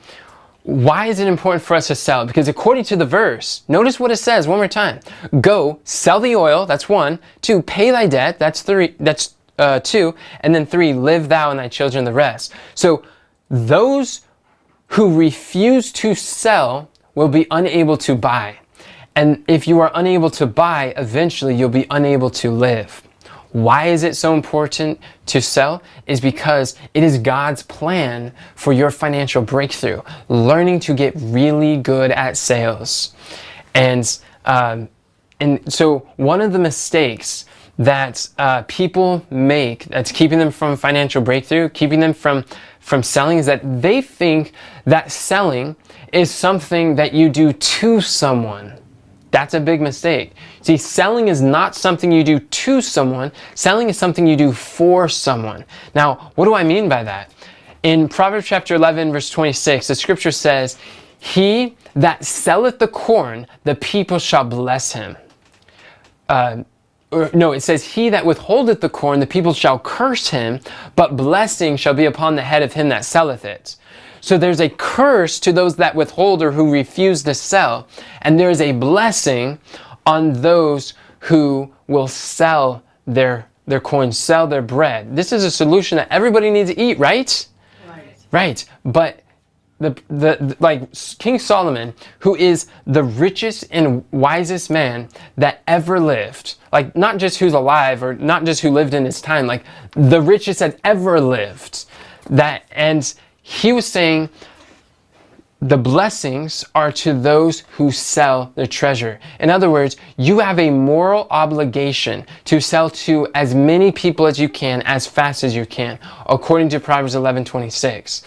Why is it important for us to sell? Because according to the verse, notice what it says one more time. Go, sell the oil, that's 1. 2, pay thy debt, that's 3, that's 2. And then 3, live thou and thy children the rest. So those who refuse to sell will be unable to buy. And if you are unable to buy, eventually you'll be unable to live. Why is it so important to sell? Is because it is God's plan for your financial breakthrough. Learning to get really good at sales. And so one of the mistakes that people make that's keeping them from financial breakthrough, keeping them from selling, is that they think that selling is something that you do to someone. That's a big mistake. See, selling is not something you do to someone. Selling is something you do for someone. Now, what do I mean by that? In Proverbs chapter 11, verse 26, the scripture says, he that selleth the corn, the people shall bless him. It says, he that withholdeth the corn, the people shall curse him, but blessing shall be upon the head of him that selleth it. So there's a curse to those that withhold or who refuse to sell. And there's a blessing on those who will sell their coin, sell their bread. This is a solution that everybody needs to eat, right? Right. But like King Solomon, who is the richest and wisest man that ever lived, like not just who's alive or not just who lived in his time, like the richest that ever lived, and he was saying the blessings are to those who sell their treasure. In other words, you have a moral obligation to sell to as many people as you can, as fast as you can, according to Proverbs 11:26.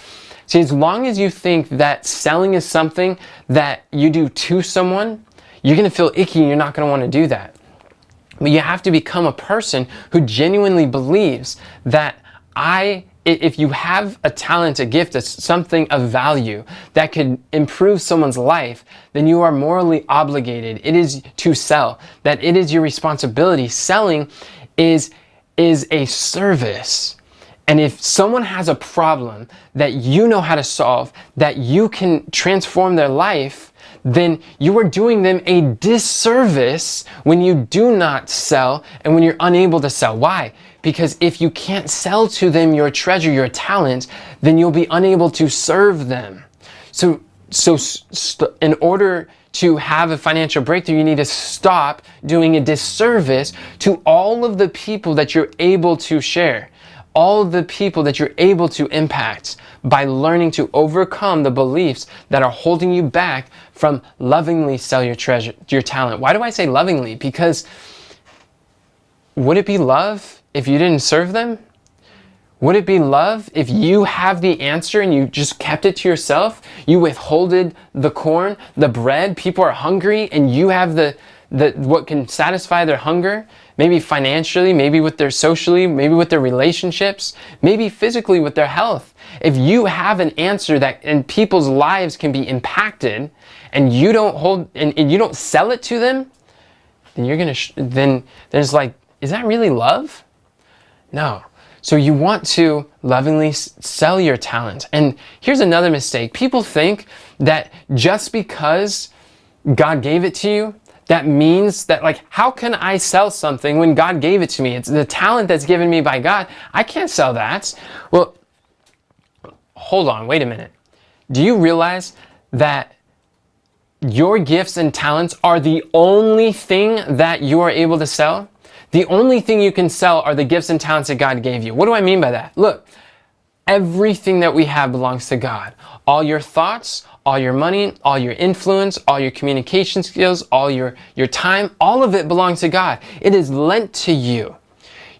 See, as long as you think that selling is something that you do to someone, you're going to feel icky and you're not going to want to do that. But you have to become a person who genuinely believes that if you have a talent, a gift, something of value that could improve someone's life, then you are morally obligated. It is to sell, that it is your responsibility. Selling is a service. And if someone has a problem that you know how to solve, that you can transform their life, then you are doing them a disservice when you do not sell and when you're unable to sell. Why? Because if you can't sell to them your treasure, your talent, then you'll be unable to serve them. So in order to have a financial breakthrough, you need to stop doing a disservice to all of the people that you're able to share, all of the people that you're able to impact, by learning to overcome the beliefs that are holding you back from lovingly sell your treasure, your talent. Why do I say lovingly? Because would it be love if you didn't serve them? Would it be love if you have the answer and you just kept it to yourself? You withholded the corn, the bread, people are hungry, and you have the what can satisfy their hunger, maybe financially, maybe with their socially, maybe with their relationships, maybe physically with their health. If you have an answer that and people's lives can be impacted, and you don't hold and you don't sell it to them, then you're gonna then it's like, is that really love? No. So you want to lovingly sell your talent. And here's another mistake. People think that just because God gave it to you, that means that, like, how can I sell something when God gave it to me? It's the talent that's given me by God. I can't sell that. Well, hold on, wait a minute. Do you realize that your gifts and talents are the only thing that you are able to sell? The only thing you can sell are the gifts and talents that God gave you. What do I mean by that? Look, everything that we have belongs to God. All your thoughts, all your money, all your influence, all your communication skills, all your time, all of it belongs to God. It is lent to you.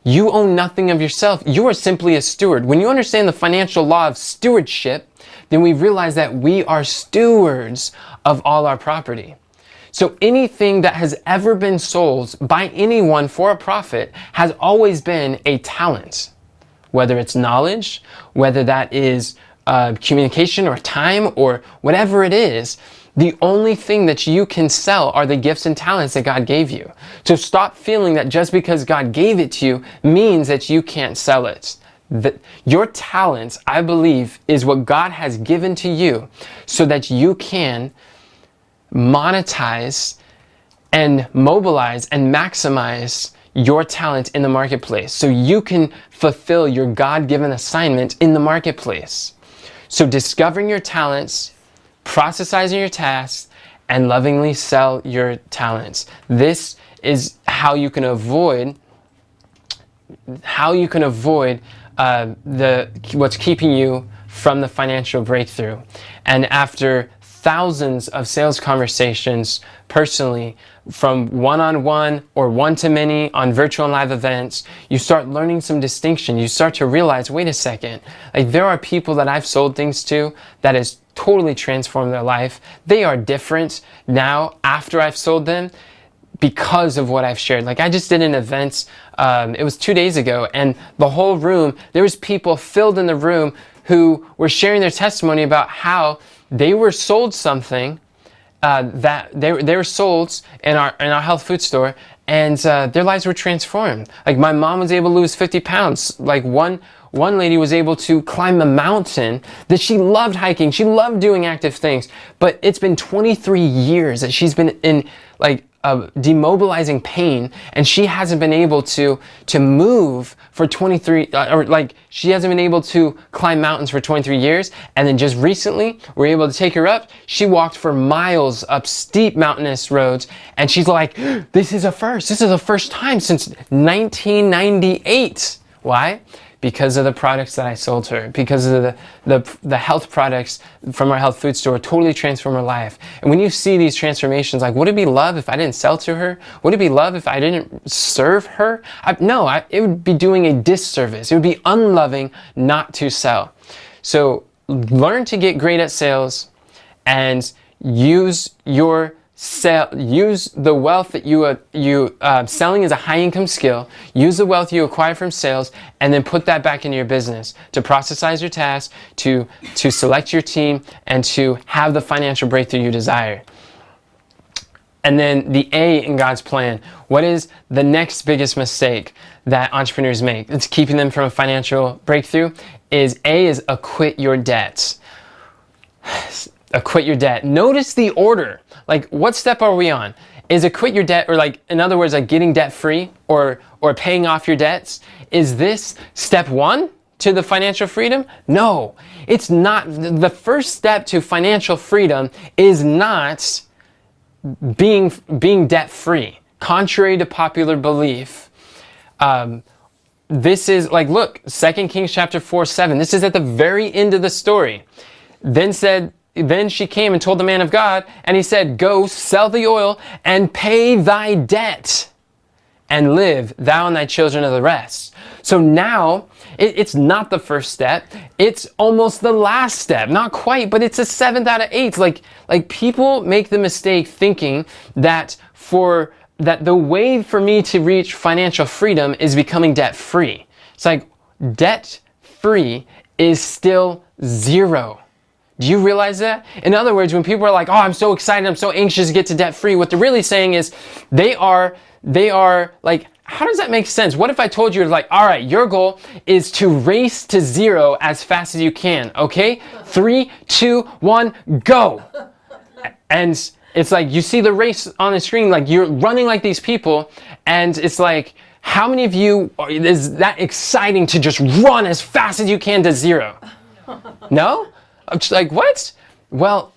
You own nothing of yourself. You are simply a steward. When you understand the financial law of stewardship, then we realize that we are stewards of all our property. So anything that has ever been sold by anyone for a profit has always been a talent. Whether it's knowledge, whether that is communication or time or whatever it is, the only thing that you can sell are the gifts and talents that God gave you. So stop feeling that just because God gave it to you means that you can't sell it. Your talents, I believe, is what God has given to you so that you can monetize and mobilize and maximize your talent in the marketplace, so you can fulfill your God-given assignment in the marketplace. So discovering your talents, processizing your tasks, and lovingly sell your talents. This is how you can avoid what's keeping you from the financial breakthrough. And after thousands of sales conversations personally, from one-on-one or one-to-many on virtual and live events, you start learning some distinction. You start to realize, wait a second, like there are people that I've sold things to that has totally transformed their life. They are different now after I've sold them because of what I've shared. Like I just did an event, it was 2 days ago, and the whole room, there was people filled in the room who were sharing their testimony about how they were sold something that they were sold in our health food store, and their lives were transformed. Like my mom was able to lose 50 pounds. Like one lady was able to climb a mountain that she loved hiking. She loved doing active things, but it's been 23 years that she's been in like demobilizing pain, and she hasn't been able to move for 23 or like she hasn't been able to climb mountains for 23 years. And then just recently we're able to take her up. She walked for miles up steep mountainous roads, and she's like, this is a first. This is the first time since 1998. Why? Because of the products that I sold her, because of the health products from our health food store totally transformed her life. And when you see these transformations, like, would it be love if I didn't sell to her? Would it be love if I didn't serve her? No, it would be doing a disservice. It would be unloving not to sell. So learn to get great at sales and use the wealth that you selling is a high income skill. Use the wealth you acquire from sales and then put that back into your business to processize your tasks, to select your team, and to have the financial breakthrough you desire. And then the A in God's plan. What is the next biggest mistake that entrepreneurs make? It's keeping them from a financial breakthrough. A is acquit your debts. Acquit your debt. Notice the order. Like, what step are we on? Is acquit your debt, or like, in other words, like getting debt free or paying off your debts? Is this step one to the financial freedom? No, it's not. The first step to financial freedom is not being debt free, contrary to popular belief. This is like, look, 2 Kings chapter 4:7. This is at the very end of the story. Then she came and told the man of God, and he said, go sell the oil and pay thy debt and live, thou and thy children of the rest. So now it's not the first step. It's almost the last step. Not quite, but it's a 7th out of 8. Like people make the mistake thinking that the way for me to reach financial freedom is becoming debt free. It's like debt free is still 0. Do you realize that? In other words, when people are like, oh, I'm so excited, I'm so anxious to get to debt free, what they're really saying is they are like, how does that make sense? What if I told you, like, all right, your goal is to race to 0 as fast as you can, okay? 3, 2, 1, go. And It's like you see the race on the screen, like you're running like these people, and it's like, how many of you is that exciting to just run as fast as you can to zero? No? I'm just like, what? Well,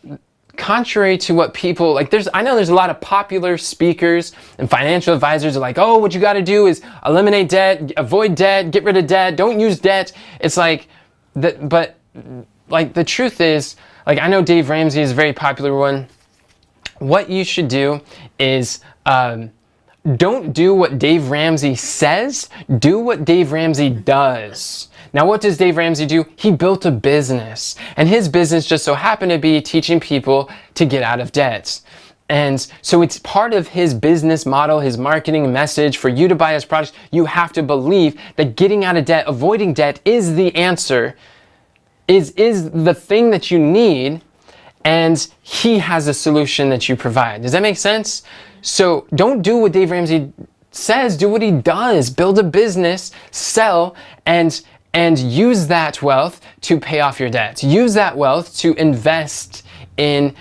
contrary to what people like, I know there's a lot of popular speakers and financial advisors are like, oh, what you got to do is eliminate debt, avoid debt, get rid of debt, don't use debt. It's like that, but like the truth is, like, I know Dave Ramsey is a very popular one. What you should do is don't do what Dave Ramsey says, do what Dave Ramsey does. Now, what does Dave Ramsey do? He built a business, and his business just so happened to be teaching people to get out of debt. And so it's part of his business model, his marketing message. For you to buy his products, you have to believe that getting out of debt, avoiding debt is the answer, is the thing that you need, and he has a solution that you provide. Does that make sense? So don't do what Dave Ramsey says, do what he does. Build a business, sell, and use that wealth to pay off your debt. Use that wealth to invest in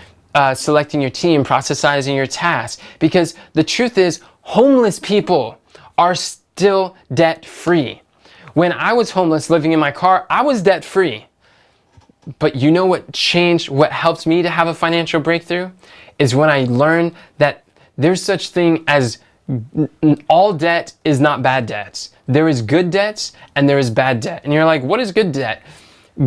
selecting your team, processizing your tasks. Because the truth is, homeless people are still debt-free. When I was homeless living in my car, I was debt-free. But you know what changed, what helped me to have a financial breakthrough? Is when I learned that there's such thing as all debt is not bad debts. There is good debts and there is bad debt. And you're like, what is good debt?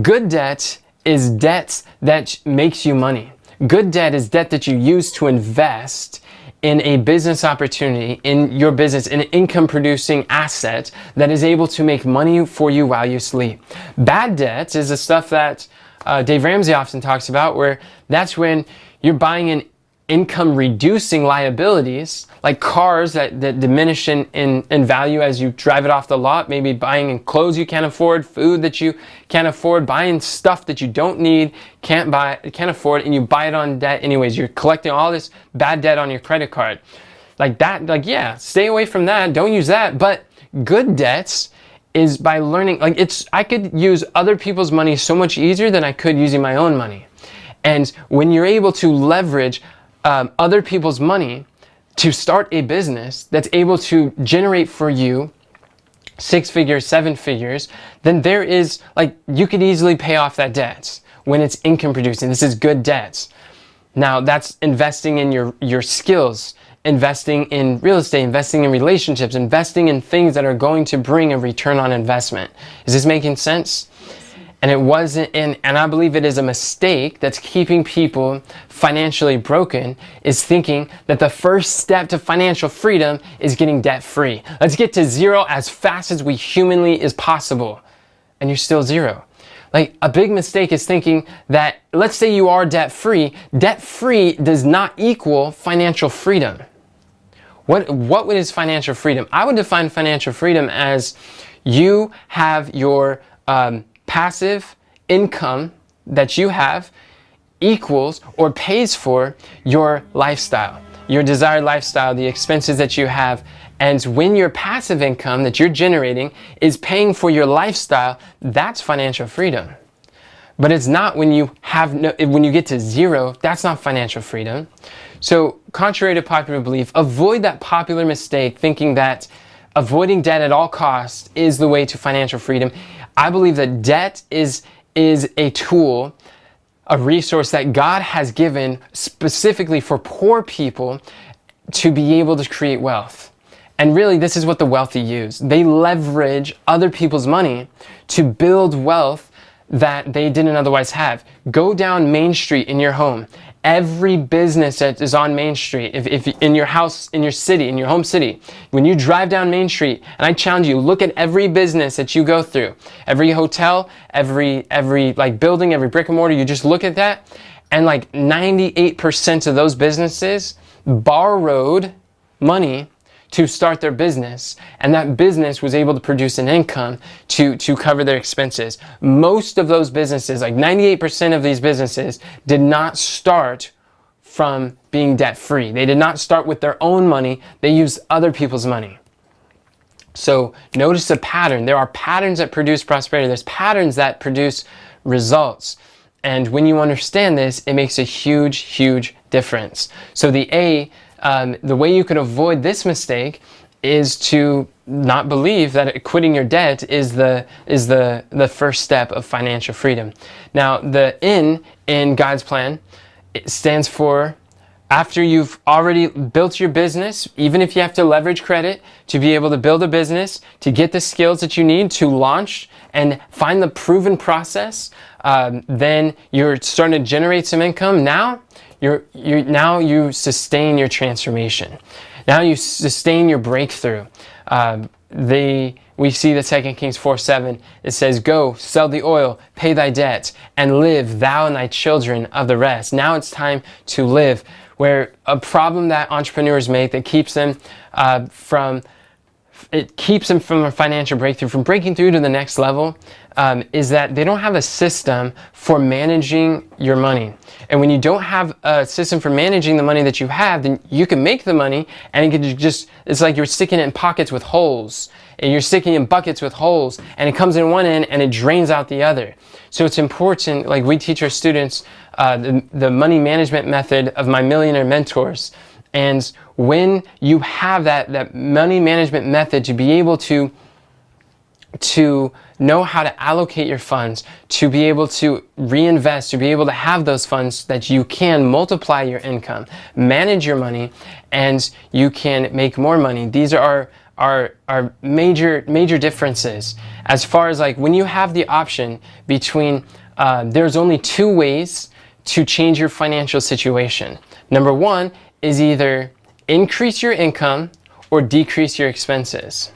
Good debt is debt that makes you money. Good debt is debt that you use to invest in a business opportunity, in your business, an income producing asset that is able to make money for you while you sleep. Bad debt is the stuff that Dave Ramsey often talks about, where that's when you're buying an income reducing liabilities, like cars that diminish in value as you drive it off the lot, maybe buying clothes you can't afford, food that you can't afford, buying stuff that you don't need, can't afford, and you buy it on debt anyways. You're collecting all this bad debt on your credit card. Like that, like, yeah, stay away from that, don't use that. But good debts is by learning, like, I could use other people's money so much easier than I could using my own money. And when you're able to leverage other people's money to start a business that's able to generate for you 6 figures, 7 figures, then there is, like, you could easily pay off that debt when it's income producing. This is good debts. Now, that's investing in your skills, investing in real estate, investing in relationships, investing in things that are going to bring a return on investment. Is this making sense? And it wasn't and I believe it is a mistake that's keeping people financially broken, is thinking that the first step to financial freedom is getting debt free. Let's get to zero as fast as we humanly is possible. And you're still zero. Like, a big mistake is thinking that, let's say you are debt free does not equal financial freedom. What is financial freedom? I would define financial freedom as you have your passive income that you have equals or pays for your lifestyle, your desired lifestyle, the expenses that you have. And when your passive income that you're generating is paying for your lifestyle, that's financial freedom. But it's not when you get to zero, that's not financial freedom. So, contrary to popular belief, avoid that popular mistake thinking that avoiding debt at all costs is the way to financial freedom. I believe that debt is a tool, a resource that God has given specifically for poor people to be able to create wealth. And really, this is what the wealthy use. They leverage other people's money to build wealth that they didn't otherwise have. Go down Main Street in your home. Every business that is on Main Street, if in your house, in your city, in your home city, when you drive down Main Street, and I challenge you, look at every business that you go through, every hotel, every like building, every brick and mortar, you just look at that, and like 98% of those businesses borrowed money to start their business, and that business was able to produce an income to cover their expenses. Most of those businesses, like 98% of these businesses, did not start from being debt-free. They did not start with their own money. They used other people's money. So notice a pattern. There are patterns that produce prosperity. There's patterns that produce results. And when you understand this, it makes a huge, huge difference. So the A, the way you can avoid this mistake is to not believe that quitting your debt is the first step of financial freedom. Now, the N in God's plan, it stands for after you've already built your business, even if you have to leverage credit to be able to build a business, to get the skills that you need to launch and find the proven process, then you're starting to generate some income. Now you sustain your transformation. Now you sustain your breakthrough. We see the 2 Kings 4:7. It says, "Go, sell the oil, pay thy debt, and live, thou and thy children of the rest." Now it's time to live. Where a problem that entrepreneurs make that keeps them from a financial breakthrough, from breaking through to the next level, is that they don't have a system for managing your money. And when you don't have a system for managing the money that you have, then you can make the money and it's like you're sticking it in pockets with holes. And you're sticking in buckets with holes, and it comes in one end and it drains out the other. So it's important, like we teach our students the money management method of my millionaire mentors. And when you have that money management method to be able to know how to allocate your funds, to be able to reinvest, to be able to have those funds that you can multiply your income, manage your money, and you can make more money. These are major differences as far as like when you have the option between there's only two ways to change your financial situation. Number one is either increase your income or decrease your expenses.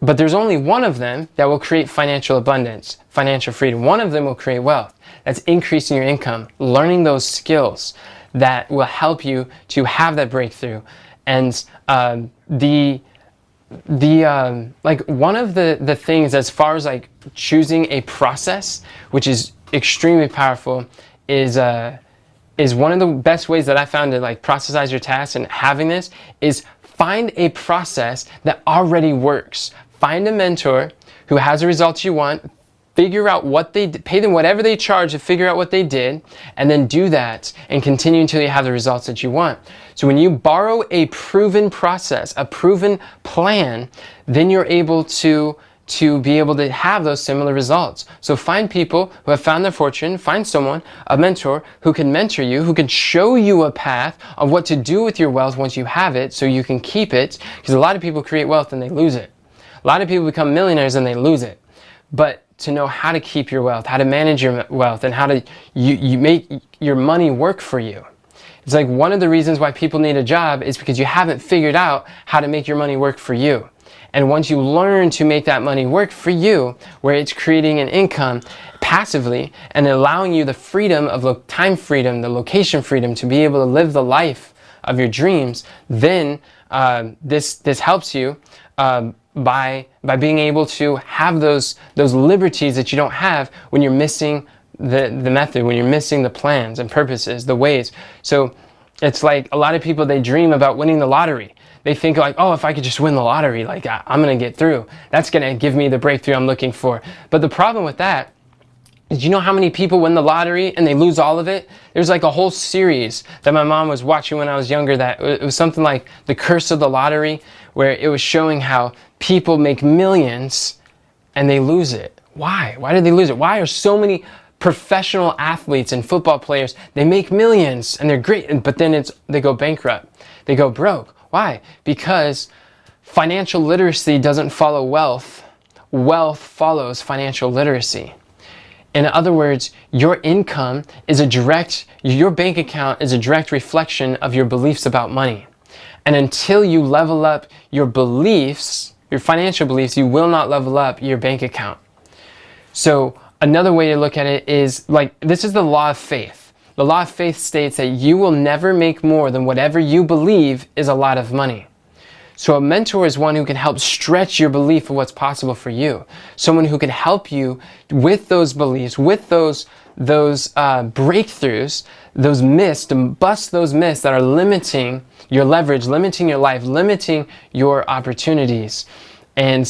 But there's only one of them that will create financial abundance, financial freedom. One of them will create wealth. That's increasing your income, learning those skills that will help you to have that breakthrough. And like one of the things as far as like choosing a process, which is extremely powerful, is one of the best ways that I found to like processize your tasks and having this is find a process that already works. Find a mentor who has the results you want, figure out pay them whatever they charge to figure out what they did, and then do that and continue until you have the results that you want. So when you borrow a proven process, a proven plan, then you're able to be able to have those similar results. So find people who have found their fortune, find someone, a mentor who can mentor you, who can show you a path of what to do with your wealth once you have it so you can keep it, because a lot of people create wealth and they lose it. A lot of people become millionaires and they lose it. But to know how to keep your wealth, how to manage your wealth, and how to you make your money work for you. It's like one of the reasons why people need a job is because you haven't figured out how to make your money work for you. And once you learn to make that money work for you, where it's creating an income passively and allowing you the freedom of time freedom, the location freedom to be able to live the life of your dreams, then this helps you by being able to have those liberties that you don't have when you're missing the method, when you're missing the plans and purposes, the ways. So it's like a lot of people, they dream about winning the lottery. They think like, oh, if I could just win the lottery, like I'm going to get through. That's going to give me the breakthrough I'm looking for. But the problem with that is, you know how many people win the lottery and they lose all of it? There's like a whole series that my mom was watching when I was younger that it was something like The Curse of the Lottery, where it was showing how people make millions and they lose it. Why? Why did they lose it? Why are so many professional athletes and football players, they make millions and they're great, but then they go bankrupt. They go broke. Why? Because financial literacy doesn't follow wealth. Wealth follows financial literacy. In other words, your income is your bank account is a direct reflection of your beliefs about money. And until you level up your beliefs, your financial beliefs, you will not level up your bank account. So another way to look at it is like, this is the law of faith. The law of faith states that you will never make more than whatever you believe is a lot of money. So a mentor is one who can help stretch your belief of what's possible for you. Someone who can help you with those beliefs, with those breakthroughs, those myths, to bust those myths that are limiting your leverage, limiting your life, limiting your opportunities. And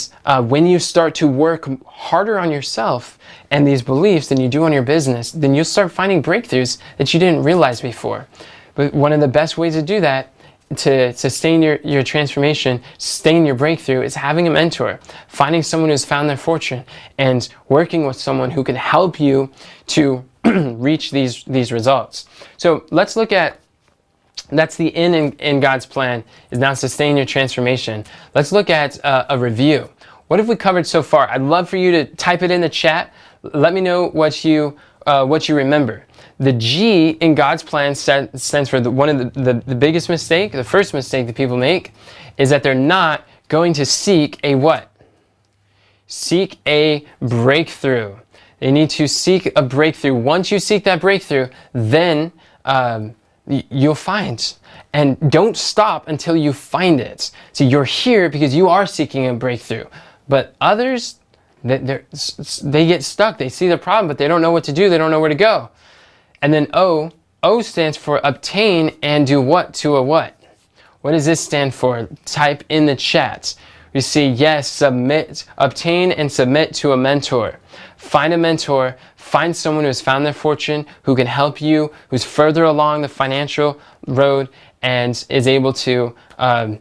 when you start to work harder on yourself and these beliefs than you do on your business, then you'll start finding breakthroughs that you didn't realize before. But one of the best ways to do that, to sustain your transformation, sustain your breakthrough, is having a mentor, finding someone who's found their fortune, and working with someone who can help you to reach these results. So let's look at, that's the in God's plan, is now sustain your transformation. Let's look at a review. What have we covered so far? I'd love for you to type it in the chat. Let me know what you remember. The G in God's plan stands for one of the biggest mistake, the first mistake that people make, is that they're not going to seek a what? Seek a breakthrough. They need to seek a breakthrough. Once you seek that breakthrough, then you'll find. And don't stop until you find it. So you're here because you are seeking a breakthrough. But others, they get stuck. They see the problem, but they don't know what to do. They don't know where to go. And then O stands for obtain and do what to a what? What does this stand for? Type in the chat. You see, yes, submit, obtain and submit to a mentor. Find a mentor, find someone who's found their fortune, who can help you, who's further along the financial road and is able to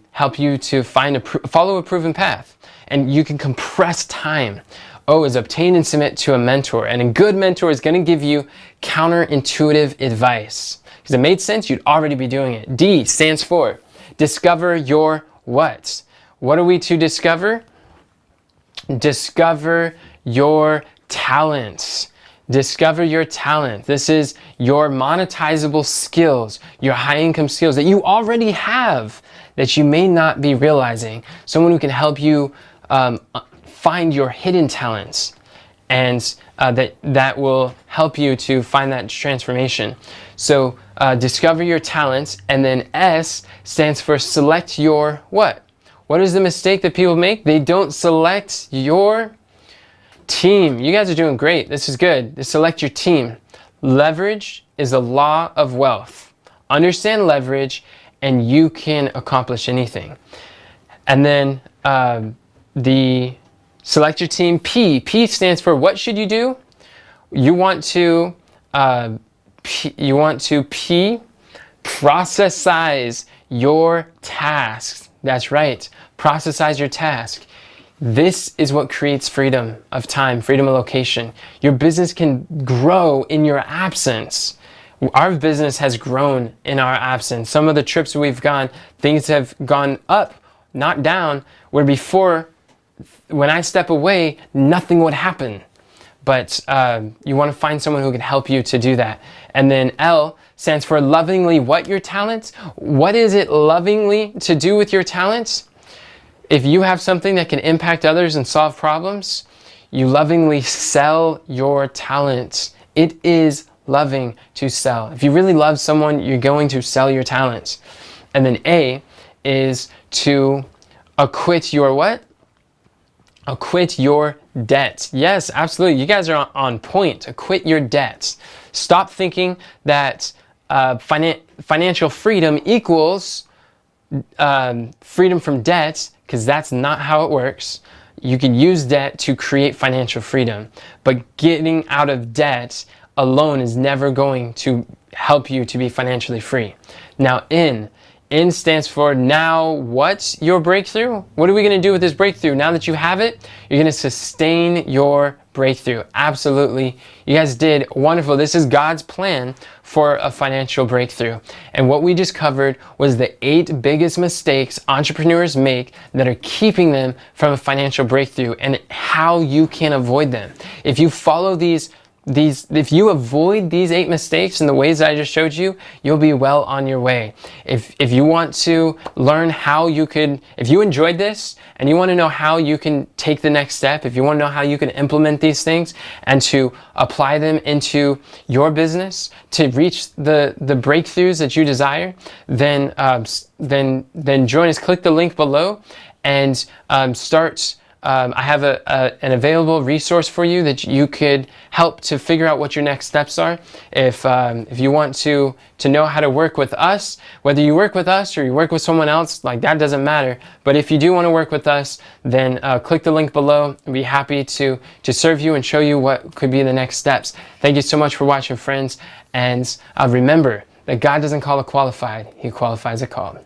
help you to follow a proven path. And you can compress time. O is obtain and submit to a mentor. And a good mentor is going to give you counterintuitive advice. Because it made sense, you'd already be doing it. D stands for discover your what? What are we to discover? Discover your talents. Discover your talent. This is your monetizable skills, your high income skills that you already have that you may not be realizing. Someone who can help you find your hidden talents, and that will help you to find that transformation. So discover your talents, and then S stands for select your what? What is the mistake that people make? They don't select your team. You guys are doing great. This is good. Just select your team. Leverage is the law of wealth. Understand leverage, and you can accomplish anything. And then select your team. P stands for what should you do? You want to processize your tasks. That's right. Processize your task. This is what creates freedom of time, freedom of location. Your business can grow in your absence. Our business has grown in our absence. Some of the trips we've gone, things have gone up, not down, where before, when I step away, nothing would happen. But you want to find someone who can help you to do that. And then L stands for lovingly what your talents? What is it lovingly to do with your talents? If you have something that can impact others and solve problems, you lovingly sell your talents. It is loving to sell. If you really love someone, you're going to sell your talents. And then A is to acquit your what? Acquit your debts. Yes, absolutely. You guys are on point. Acquit your debts. Stop thinking that financial freedom equals freedom from debts, because that's not how it works. You can use debt to create financial freedom, but getting out of debt alone is never going to help you to be financially free. Now, N stands for now what's your breakthrough? What are we going to do with this breakthrough? Now that you have it, you're going to sustain your breakthrough. Absolutely. You guys did wonderful. This is God's plan for a financial breakthrough. And what we just covered was the 8 biggest mistakes entrepreneurs make that are keeping them from a financial breakthrough and how you can avoid them. If you follow if you avoid these 8 mistakes in the ways that I just showed you, you'll be well on your way. If you want to learn how you could, if you enjoyed this and you want to know how you can take the next step, if you want to know how you can implement these things and to apply them into your business to reach the breakthroughs that you desire, then join us. Click the link below and start I have an available resource for you that you could help to figure out what your next steps are. If you want to know how to work with us, whether you work with us or you work with someone else, like that doesn't matter. But if you do want to work with us, then click the link below. I'd be happy to serve you and show you what could be the next steps. Thank you so much for watching, friends. And remember that God doesn't call a qualified, He qualifies a called.